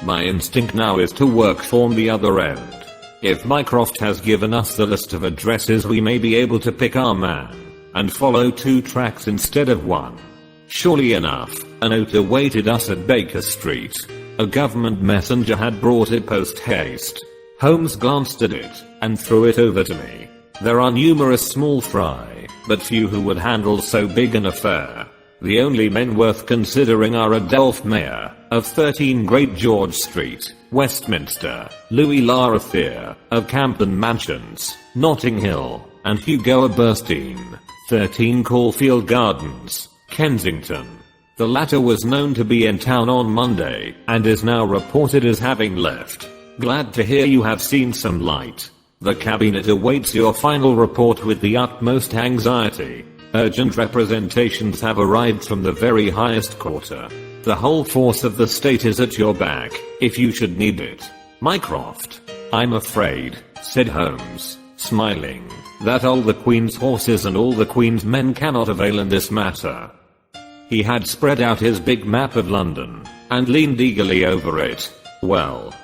My instinct now is to work from the other end. If Mycroft has given us the list of addresses, we may be able to pick our man, and follow 2 tracks instead of 1. Surely enough, a note awaited us at Baker Street. A government messenger had brought it post haste. Holmes glanced at it, and threw it over to me. There are numerous small fry, but few who would handle so big an affair. The only men worth considering are Adolphe Mayer, of 13 Great George Street, Westminster, Louis Lothair, of Camden Mansions, Notting Hill, and Hugo Aberstein, 13 Caulfield Gardens, Kensington. The latter was known to be in town on Monday, and is now reported as having left. Glad to hear you have seen some light. The cabinet awaits your final report with the utmost anxiety. Urgent representations have arrived from the very highest quarter. The whole force of the state is at your back, if you should need it. Mycroft. I'm afraid, said Holmes, smiling, that all the Queen's horses and all the Queen's men cannot avail in this matter. He had spread out his big map of London, and leaned eagerly over it. Well,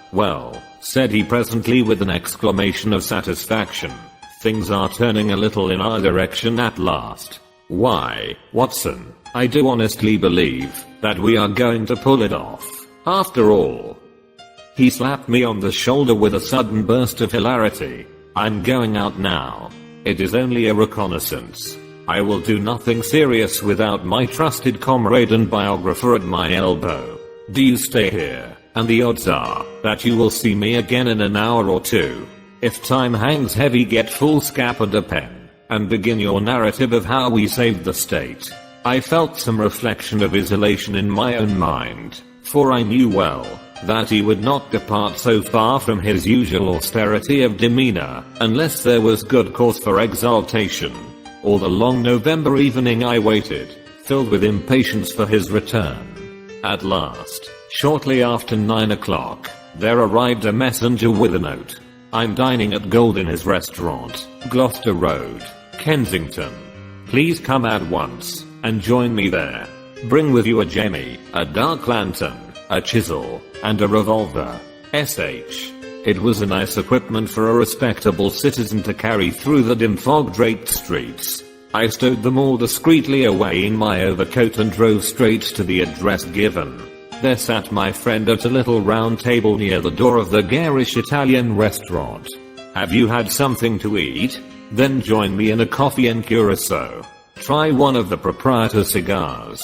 said he presently with an exclamation of satisfaction. Things are turning a little in our direction at last. Why, Watson, I do honestly believe that we are going to pull it off, after all. He slapped me on the shoulder with a sudden burst of hilarity. I'm going out now. It is only a reconnaissance. I will do nothing serious without my trusted comrade and biographer at my elbow. Do you stay here, and the odds are that you will see me again in an hour or 2. If time hangs heavy, get foolscap and a pen, and begin your narrative of how we saved the state. I felt some reflection of his elation in my own mind, for I knew well that he would not depart so far from his usual austerity of demeanor, unless there was good cause for exultation. All the long November evening I waited, filled with impatience for his return. At last, shortly after 9 o'clock, there arrived a messenger with a note. I'm dining at Goldin's restaurant, Gloucester Road, Kensington. Please come at once, and join me there. Bring with you a jemmy, a dark lantern, a chisel, and a revolver. S.H. It was a nice equipment for a respectable citizen to carry through the dim fog-draped streets. I stowed them all discreetly away in my overcoat and drove straight to the address given. There sat my friend at a little round table near the door of the garish Italian restaurant. Have you had something to eat? Then join me in a coffee and curacao. Try one of the proprietor's cigars.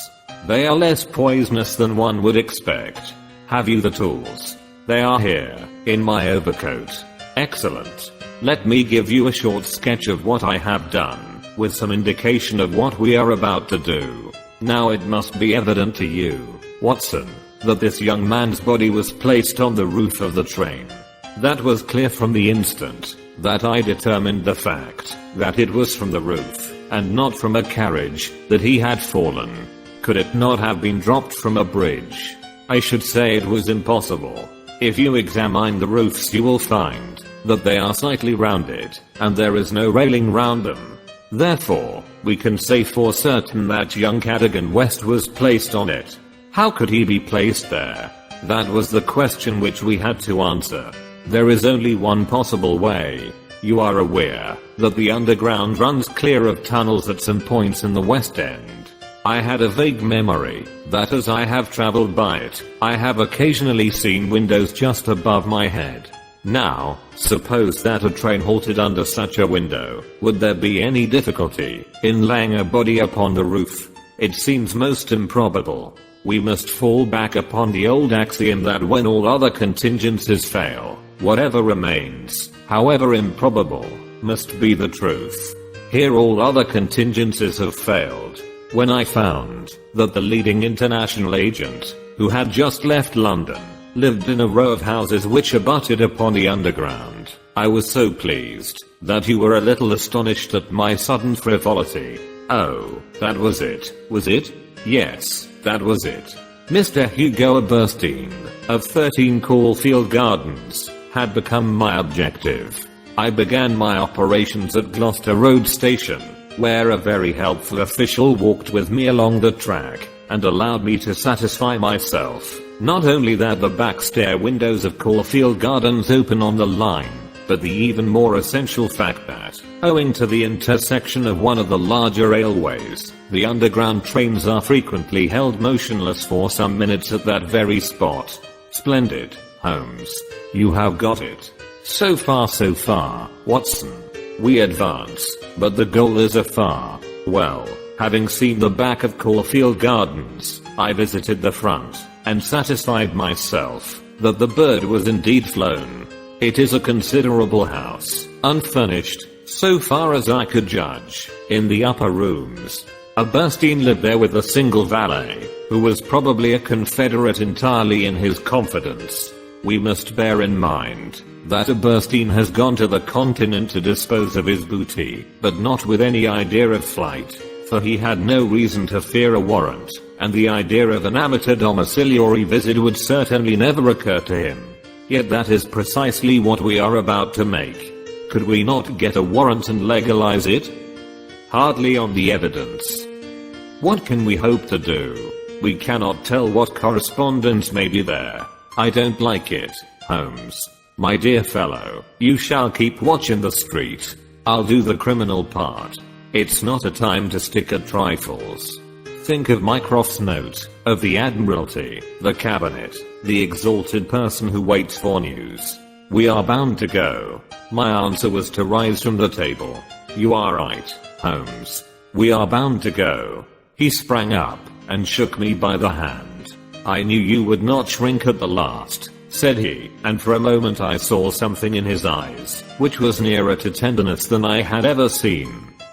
They are less poisonous than one would expect. Have you the tools? They are here, in my overcoat. Excellent. Let me give you a short sketch of what I have done. with some indication of what we are about to do. Now it must be evident to you, Watson, that this young man's body was placed on the roof of the train. That was clear from the instant that I determined the fact that it was from the roof, and not from a carriage, that he had fallen. Could it not have been dropped from a bridge? I should say it was impossible. If you examine the roofs you will find that they are slightly rounded, and there is no railing round them. Therefore, we can say for certain that young Cadogan West was placed on it. How could he be placed there? That was the question which we had to answer. There is only one possible way. You are aware that the underground runs clear of tunnels at some points in the West End. I had a vague memory that as I have traveled by it, I have occasionally seen windows just above my head. Now, suppose that a train halted under such a window, would there be any difficulty in laying a body upon the roof? It seems most improbable. We must fall back upon the old axiom that when all other contingencies fail, whatever remains, however improbable, must be the truth. Here all other contingencies have failed. When I found that the leading international agent, who had just left London, lived in a row of houses which abutted upon the underground, I was so pleased that you were a little astonished at my sudden frivolity. Oh, that was it, was it? Yes, that was it. Mr. Hugo Aberstein, of 13 Caulfield Gardens, had become my objective. I began my operations at Gloucester Road Station, where a very helpful official walked with me along the track, and allowed me to satisfy myself, not only that the back stair windows of Caulfield Gardens open on the line, but the even more essential fact that, owing to the intersection of one of the larger railways, the underground trains are frequently held motionless for some minutes at that very spot. Splendid, Holmes. You have got it. So far, Watson. We advance, but the goal is afar. Well, having seen the back of Caulfield Gardens, I visited the front, and satisfied myself that the bird was indeed flown. It is a considerable house, unfurnished, so far as I could judge, in the upper rooms. Aberstein lived there with a single valet, who was probably a Confederate entirely in his confidence. We must bear in mind that Aberstein has gone to the continent to dispose of his booty, but not with any idea of flight, for he had no reason to fear a warrant, and the idea of an amateur domiciliary visit would certainly never occur to him. Yet that is precisely what we are about to make. Could we not get a warrant and legalize it? Hardly on the evidence. What can we hope to do? We cannot tell what correspondence may be there. I don't like it, Holmes. My dear fellow, you shall keep watch in the street. I'll do the criminal part. It's not a time to stick at trifles. Think of Mycroft's note, of the Admiralty, the Cabinet, the exalted person who waits for news. We are bound to go. My answer was to rise from the table. You are right, Holmes. We are bound to go. He sprang up, and shook me by the hand. I knew you would not shrink at the last, said he, and for a moment I saw something in his eyes, which was nearer to tenderness than I had ever seen.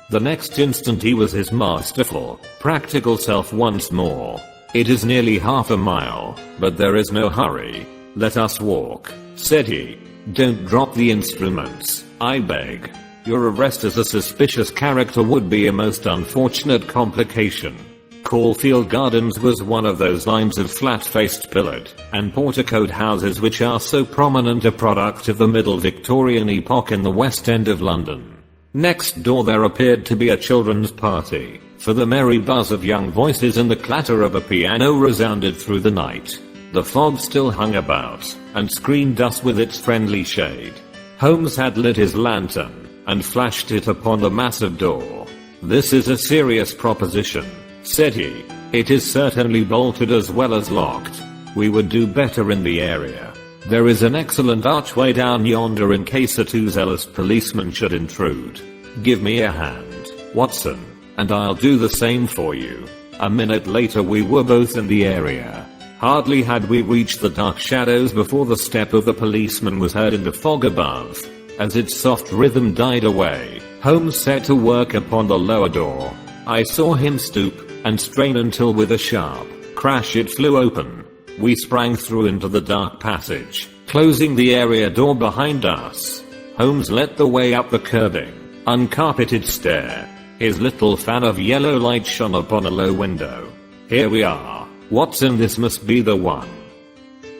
The next instant he was his masterful, practical self once more. It is nearly half a mile, but there is no hurry. Let us walk, said he. Don't drop the instruments, I beg. Your arrest as a suspicious character would be a most unfortunate complication. Caulfield Gardens was one of those lines of flat-faced pillared and porticoed houses which are so prominent a product of the middle Victorian epoch in the West End of London. Next door there appeared to be a children's party, for the merry buzz of young voices and the clatter of a piano resounded through the night. The fog still hung about, and screened us with its friendly shade. Holmes had lit his lantern, and flashed it upon the massive door. This is a serious proposition, said he. It is certainly bolted as well as locked. We would do better in the area. There is an excellent archway down yonder in case a too zealous policeman should intrude. Give me a hand, Watson, and I'll do the same for you. A minute later we were both in the area. Hardly had we reached the dark shadows before the step of the policeman was heard in the fog above. As its soft rhythm died away, Holmes set to work upon the lower door. I saw him stoop and strain until with a sharp crash it flew open. We sprang through into the dark passage, closing the area door behind us. Holmes led the way up the curving, uncarpeted stair. His little fan of yellow light shone upon a low window. Here we are, Watson, this must be the one.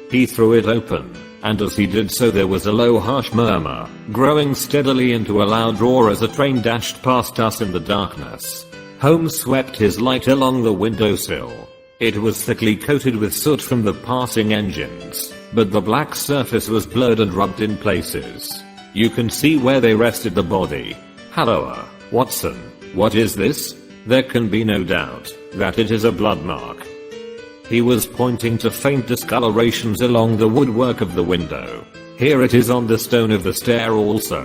He threw it open, and as he did so there was a low harsh murmur, growing steadily into a loud roar as a train dashed past us in the darkness. Holmes swept his light along the windowsill. It was thickly coated with soot from the passing engines, but the black surface was blurred and rubbed in places. You can see where they rested the body. Halloa, Watson, what is this? There can be no doubt that it is a blood mark. He was pointing to faint discolorations along the woodwork of the window. Here it is on the stone of the stair also.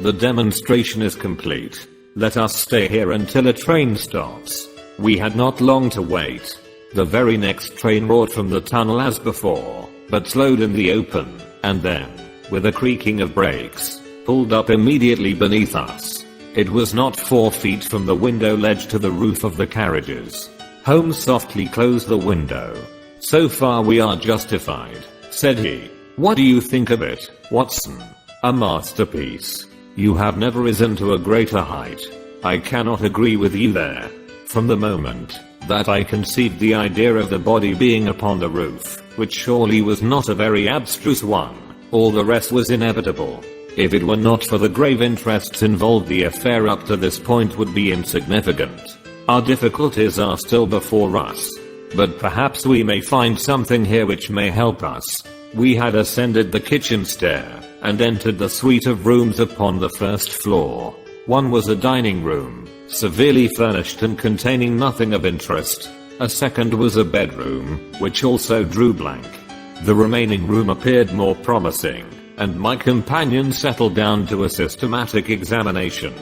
The demonstration is complete. Let us stay here until a train stops. We had not long to wait. The very next train roared from the tunnel as before, but slowed in the open, and then, with a creaking of brakes, pulled up immediately beneath us. It was not 4 feet from the window ledge to the roof of the carriages. Holmes softly closed the window. So far we are justified, said he. What do you think of it, Watson? A masterpiece. You have never risen to a greater height. I cannot agree with you there. From the moment that I conceived the idea of the body being upon the roof, which surely was not a very abstruse one, all the rest was inevitable. If it were not for the grave interests involved, the affair up to this point would be insignificant. Our difficulties are still before us, but perhaps we may find something here which may help us. We had ascended the kitchen stair and entered the suite of rooms upon the first floor. One was a dining room, severely furnished and containing nothing of interest. A second was a bedroom, which also drew blank. The remaining room appeared more promising, and my companion settled down to a systematic examination.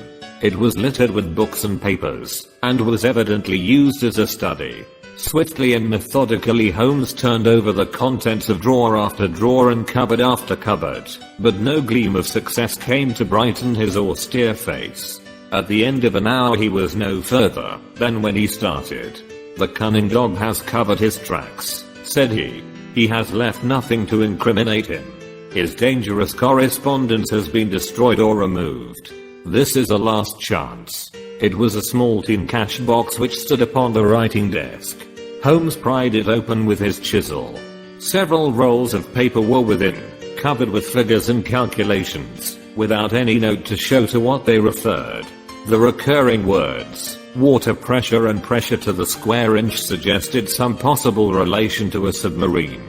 It was littered with books and papers, and was evidently used as a study. Swiftly and methodically Holmes turned over the contents of drawer after drawer and cupboard after cupboard, but no gleam of success came to brighten his austere face. At the end of an hour he was no further than when he started. The cunning dog has covered his tracks, said he. He has left nothing to incriminate him. His dangerous correspondence has been destroyed or removed. This is a last chance. It was a small tin cash box which stood upon the writing desk. Holmes pried it open with his chisel. Several rolls of paper were within, covered with figures and calculations, without any note to show to what they referred. The recurring words, water pressure and pressure to the square inch, suggested some possible relation to a submarine.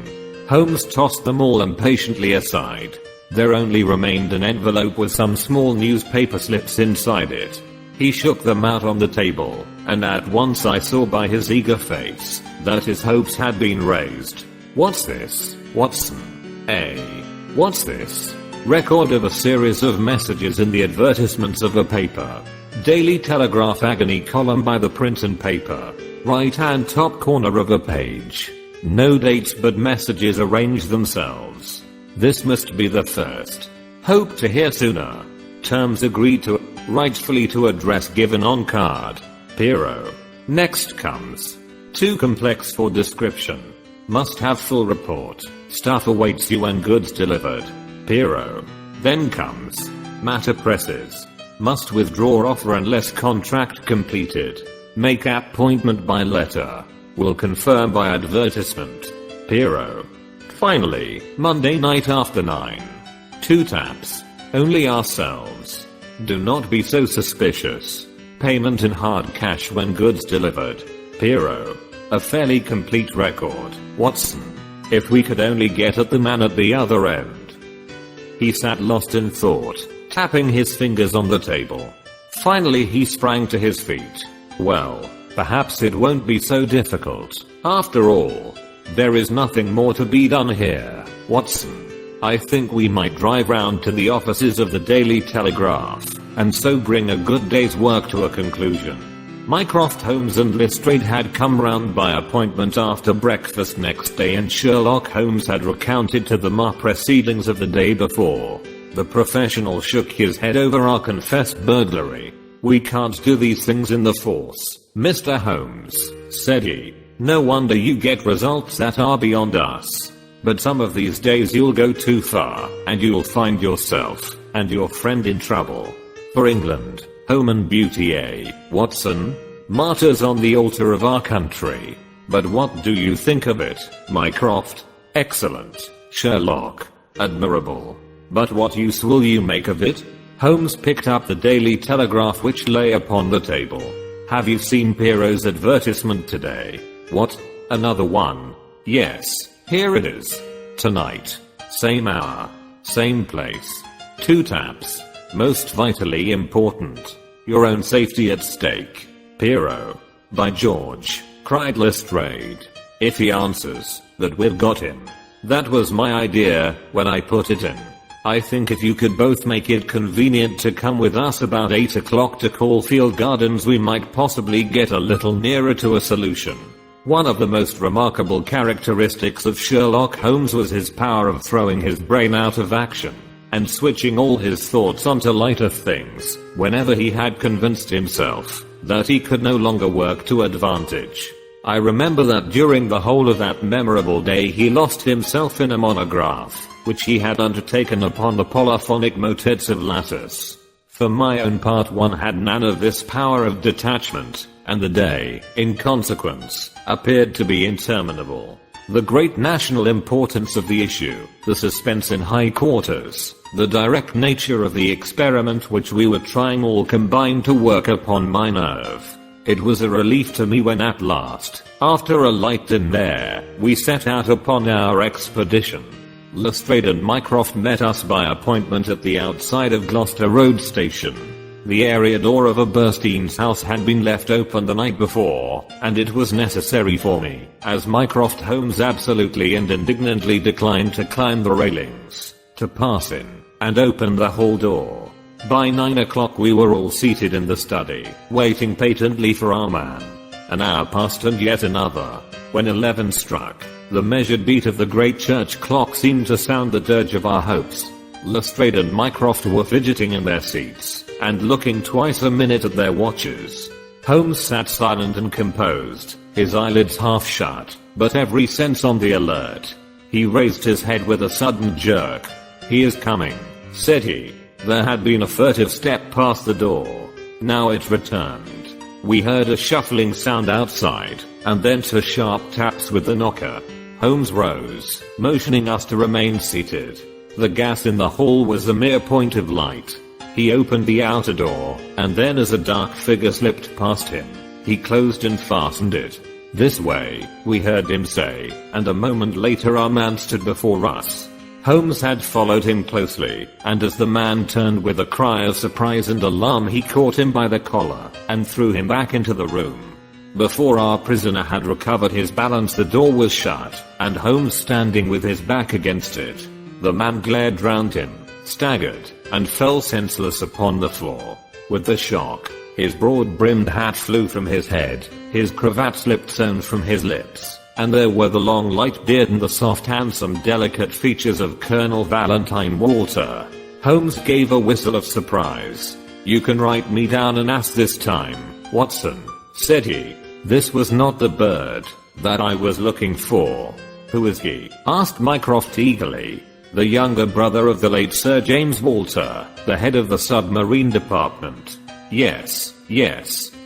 Holmes tossed them all impatiently aside. There only remained an envelope with some small newspaper slips inside it. He shook them out on the table, and at once I saw by his eager face that his hopes had been raised. What's this, Watson? What's this? Record of a series of messages in the advertisements of a paper. Daily Telegraph agony column by the print and paper. Right hand top corner of a page. No dates but messages arranged themselves. This must be the first. Hope to hear sooner. Terms agreed to, rightfully to address given on card. Pero. Next comes. Too complex for description. Must have full report. Stuff awaits you when goods delivered. Pero. Then comes. Matter presses. Must withdraw offer unless contract completed. Make appointment by letter. Will confirm by advertisement. Pero. Finally, Monday night after 9. 2 taps. Only ourselves. Do not be so suspicious. Payment in hard cash when goods delivered. Pero. A fairly complete record, Watson. If we could only get at the man at the other end. He sat lost in thought, tapping his fingers on the table. Finally he sprang to his feet. Well, perhaps it won't be so difficult. After all, there is nothing more to be done here, Watson. I think we might drive round to the offices of the Daily Telegraph, and so bring a good day's work to a conclusion. Mycroft Holmes and Lestrade had come round by appointment after breakfast next day, and Sherlock Holmes had recounted to them our proceedings of the day before. The professional shook his head over our confessed burglary. "We can't do these things in the force, Mr. Holmes," said he. "No wonder you get results that are beyond us. But some of these days you'll go too far, and you'll find yourself and your friend in trouble. For England, home and beauty, Watson? Martyrs on the altar of our country. But what do you think of it, Mycroft? Excellent. Sherlock? Admirable. But what use will you make of it?" Holmes picked up the Daily Telegraph which lay upon the table. "Have you seen Pierrot's advertisement today?" "What? Another one?" "Yes, here it is. Tonight. Same hour. Same place. 2 taps. Most vitally important. Your own safety at stake. Pierrot. By George," cried Lestrade. "If he answers that we've got him. That was my idea when I put it in. I think if you could both make it convenient to come with us about 8 o'clock to Caulfield Gardens, we might possibly get a little nearer to a solution." One of the most remarkable characteristics of Sherlock Holmes was his power of throwing his brain out of action and switching all his thoughts onto lighter things whenever he had convinced himself that he could no longer work to advantage. I remember that during the whole of that memorable day he lost himself in a monograph which he had undertaken upon the polyphonic motets of Lattice. For my own part, one had none of this power of detachment, and the day, in consequence, appeared to be interminable. The great national importance of the issue, the suspense in high quarters, the direct nature of the experiment which we were trying all combined to work upon my nerve. It was a relief to me when at last, after a light dinner, we set out upon our expedition. Lestrade and Mycroft met us by appointment at the outside of Gloucester Road Station. The area door of Aberstein's house had been left open the night before, and it was necessary for me, as Mycroft Holmes absolutely and indignantly declined to climb the railings, to pass in and open the hall door. By 9 o'clock we were all seated in the study, waiting patiently for our man. An hour passed and yet another. When 11 struck, the measured beat of the great church clock seemed to sound the dirge of our hopes. Lestrade and Mycroft were fidgeting in their seats, and looking twice a minute at their watches. Holmes sat silent and composed, his eyelids half shut, but every sense on the alert. He raised his head with a sudden jerk. "He is coming," said he. There had been a furtive step past the door. Now it returned. We heard a shuffling sound outside, and then 2 sharp taps with the knocker. Holmes rose, motioning us to remain seated. The gas in the hall was a mere point of light. He opened the outer door, and then as a dark figure slipped past him, he closed and fastened it. "This way," we heard him say, and a moment later our man stood before us. Holmes had followed him closely, and as the man turned with a cry of surprise and alarm, he caught him by the collar and threw him back into the room. Before our prisoner had recovered his balance, the door was shut, and Holmes standing with his back against it. The man glared round him, staggered, and fell senseless upon the floor. With the shock, his broad-brimmed hat flew from his head, his cravat slipped sewn from his lips, and there were the long light beard and the soft handsome delicate features of Colonel Valentine Walter. Holmes gave a whistle of surprise. "You can write me down an ass this time, Watson," said he. "This was not the bird that I was looking for." "Who is he?" asked Mycroft eagerly. "The younger brother of the late Sir James Walter, the head of the submarine department." Yes,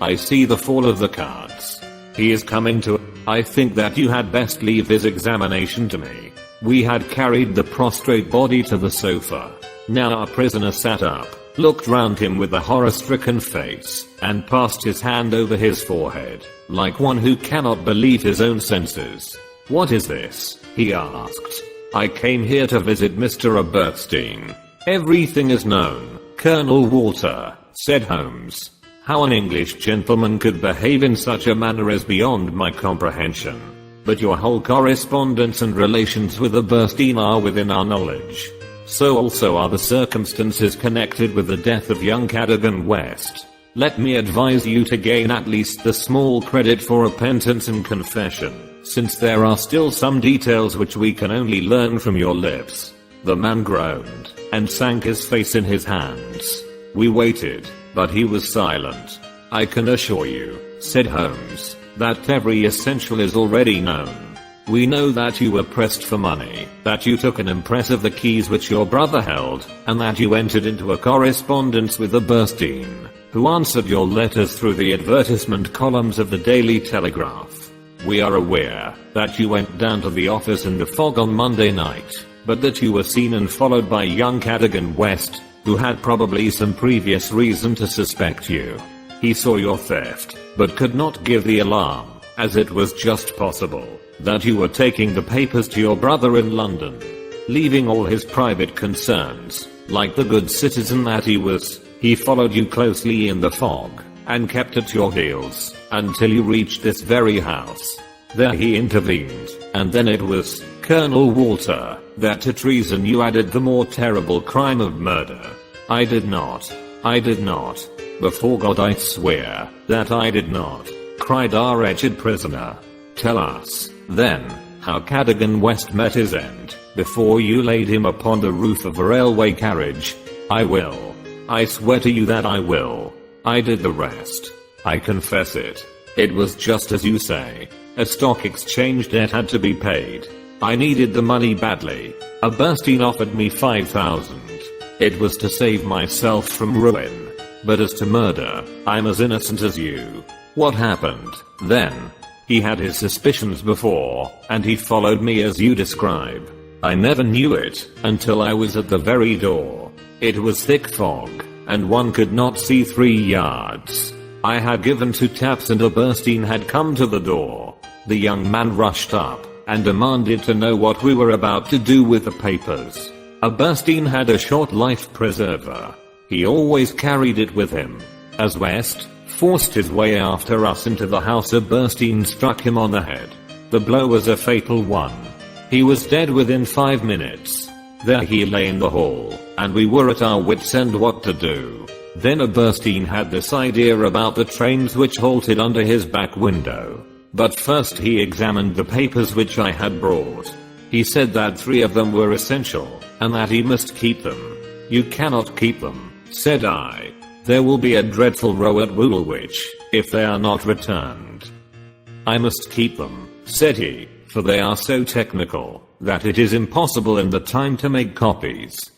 I see the fall of the cards. He is coming to... I think that you had best leave his examination to me." We had carried the prostrate body to the sofa. Now our prisoner sat up, looked round him with a horror-stricken face, and passed his hand over his forehead, like one who cannot believe his own senses. "What is this?" he asked. "I came here to visit Mr. Aberstein. Everything is known, Colonel Walter," said Holmes. "How an English gentleman could behave in such a manner is beyond my comprehension. But your whole correspondence and relations with Aberstein are within our knowledge. So also are the circumstances connected with the death of young Cadogan West. Let me advise you to gain at least the small credit for repentance and confession, since there are still some details which we can only learn from your lips. The man groaned and sank his face in his hands. We waited, but he was silent. I can assure you, said Holmes, that every essential is already known. We know that you were pressed for money, that you took an impress of the keys which your brother held, and that you entered into a correspondence with the Burstein, who answered your letters through the advertisement columns of the Daily Telegraph. We are aware that you went down to the office in the fog on Monday night, but that you were seen and followed by young Cadogan West, who had probably some previous reason to suspect you. He saw your theft, but could not give the alarm, as it was just possible that you were taking the papers to your brother in London. Leaving all his private concerns, like the good citizen that he was, he followed you closely in the fog, and kept at your heels, until you reached this very house. There he intervened, and then it was, Colonel Walter, that to treason you added the more terrible crime of murder. I did not. Before God I swear, that I did not, cried our wretched prisoner. Tell us, then, how Cadogan West met his end, before you laid him upon the roof of a railway carriage. I will. I swear to you that I will. I did the rest. I confess it. It was just as you say. A stock exchange debt had to be paid. I needed the money badly. A Burstein offered me 5,000. It was to save myself from ruin. But as to murder, I'm as innocent as you. What happened, then? He had his suspicions before, and he followed me as you describe. I never knew it, until I was at the very door. It was thick fog, and one could not see 3 yards. I had given 2 taps and a Burstein had come to the door. The young man rushed up, and demanded to know what we were about to do with the papers. A Burstein had a short life preserver. He always carried it with him. As West forced his way after us into the house, a Burstein struck him on the head. The blow was a fatal one. He was dead within 5 minutes. There he lay in the hall, and we were at our wits' end what to do. Then a Burstein had this idea about the trains which halted under his back window. But first he examined the papers which I had brought. He said that 3 of them were essential, and that he must keep them. You cannot keep them, said I. There will be a dreadful row at Woolwich, if they are not returned. I must keep them, said he, for they are so technical, that it is impossible in the time to make copies.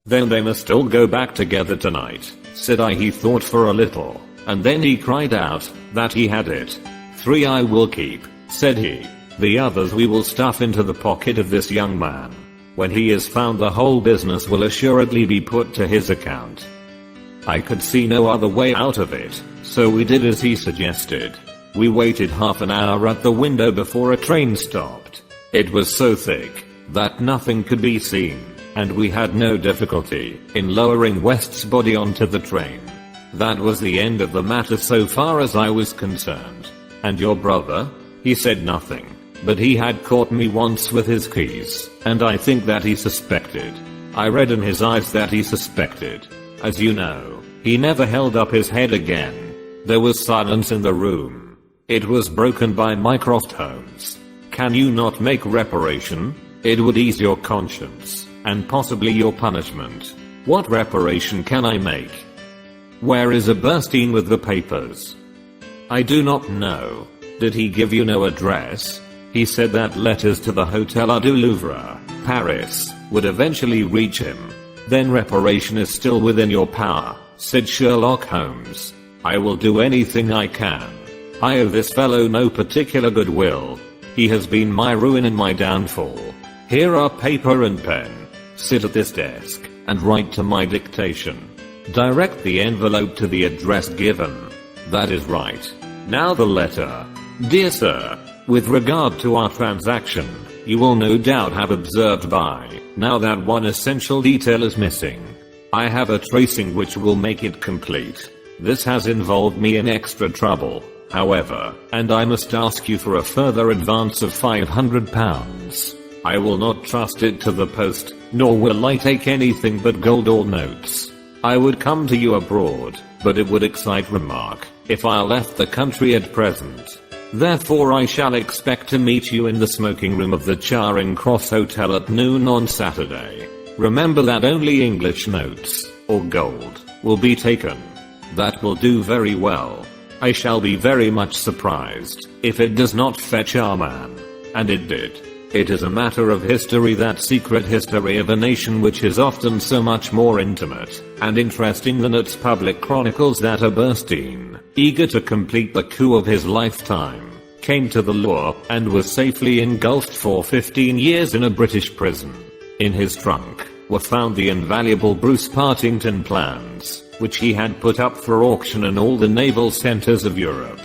Then they must all go back together tonight, said I. He thought for a little, and then he cried out, that he had it. 3 I will keep, said he. The others we will stuff into the pocket of this young man. When he is found, the whole business will assuredly be put to his account. I could see no other way out of it, so we did as he suggested. We waited half an hour at the window before a train stopped. It was so thick that nothing could be seen, and we had no difficulty in lowering West's body onto the train. That was the end of the matter so far as I was concerned. And your brother? He said nothing, but he had caught me once with his keys, and I think that he suspected. I read in his eyes that he suspected. As you know, he never held up his head again. There was silence in the room. It was broken by Mycroft Holmes. Can you not make reparation? It would ease your conscience, and possibly your punishment. What reparation can I make? Where is a Burstein with the papers? I do not know. Did he give you no address? He said that letters to the Hotel du Louvre, Paris, would eventually reach him. Then reparation is still within your power, said Sherlock Holmes. I will do anything I can. I owe this fellow no particular goodwill. He has been my ruin and my downfall. Here are paper and pen. Sit at this desk, and write to my dictation. Direct the envelope to the address given. That is right. Now the letter. Dear Sir, with regard to our transaction, you will no doubt have observed by now that one essential detail is missing. I have a tracing which will make it complete. This has involved me in extra trouble, however, and I must ask you for a further advance of £500. I will not trust it to the post, nor will I take anything but gold or notes. I would come to you abroad, but it would excite remark if I left the country at present. Therefore I shall expect to meet you in the smoking room of the Charing Cross Hotel at noon on Saturday. Remember that only English notes, or gold, will be taken. That will do very well. I shall be very much surprised if it does not fetch our man. And it did. It is a matter of history, that secret history of a nation which is often so much more intimate and interesting than its public chronicles, that a Burstein, eager to complete the coup of his lifetime, came to the lure and was safely engulfed for 15 years in a British prison. In his trunk were found the invaluable Bruce Partington plans, which he had put up for auction in all the naval centers of Europe.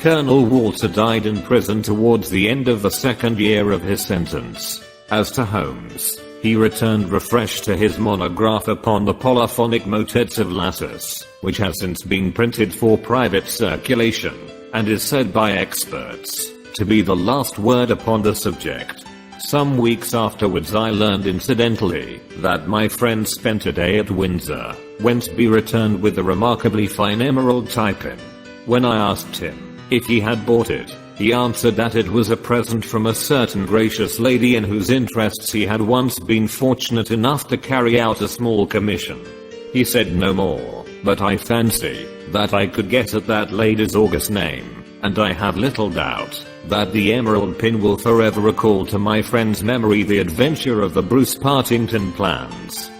Colonel Walter died in prison towards the end of the second year of his sentence. As to Holmes, he returned refreshed to his monograph upon the polyphonic motets of Lassus, which has since been printed for private circulation, and is said by experts to be the last word upon the subject. Some weeks afterwards I learned incidentally that my friend spent a day at Windsor, whence be returned with a remarkably fine emerald type-in. When I asked him if he had bought it, he answered that it was a present from a certain gracious lady in whose interests he had once been fortunate enough to carry out a small commission. He said no more, but I fancy that I could guess at that lady's august name, and I have little doubt that the emerald pin will forever recall to my friend's memory the adventure of the Bruce Partington plans.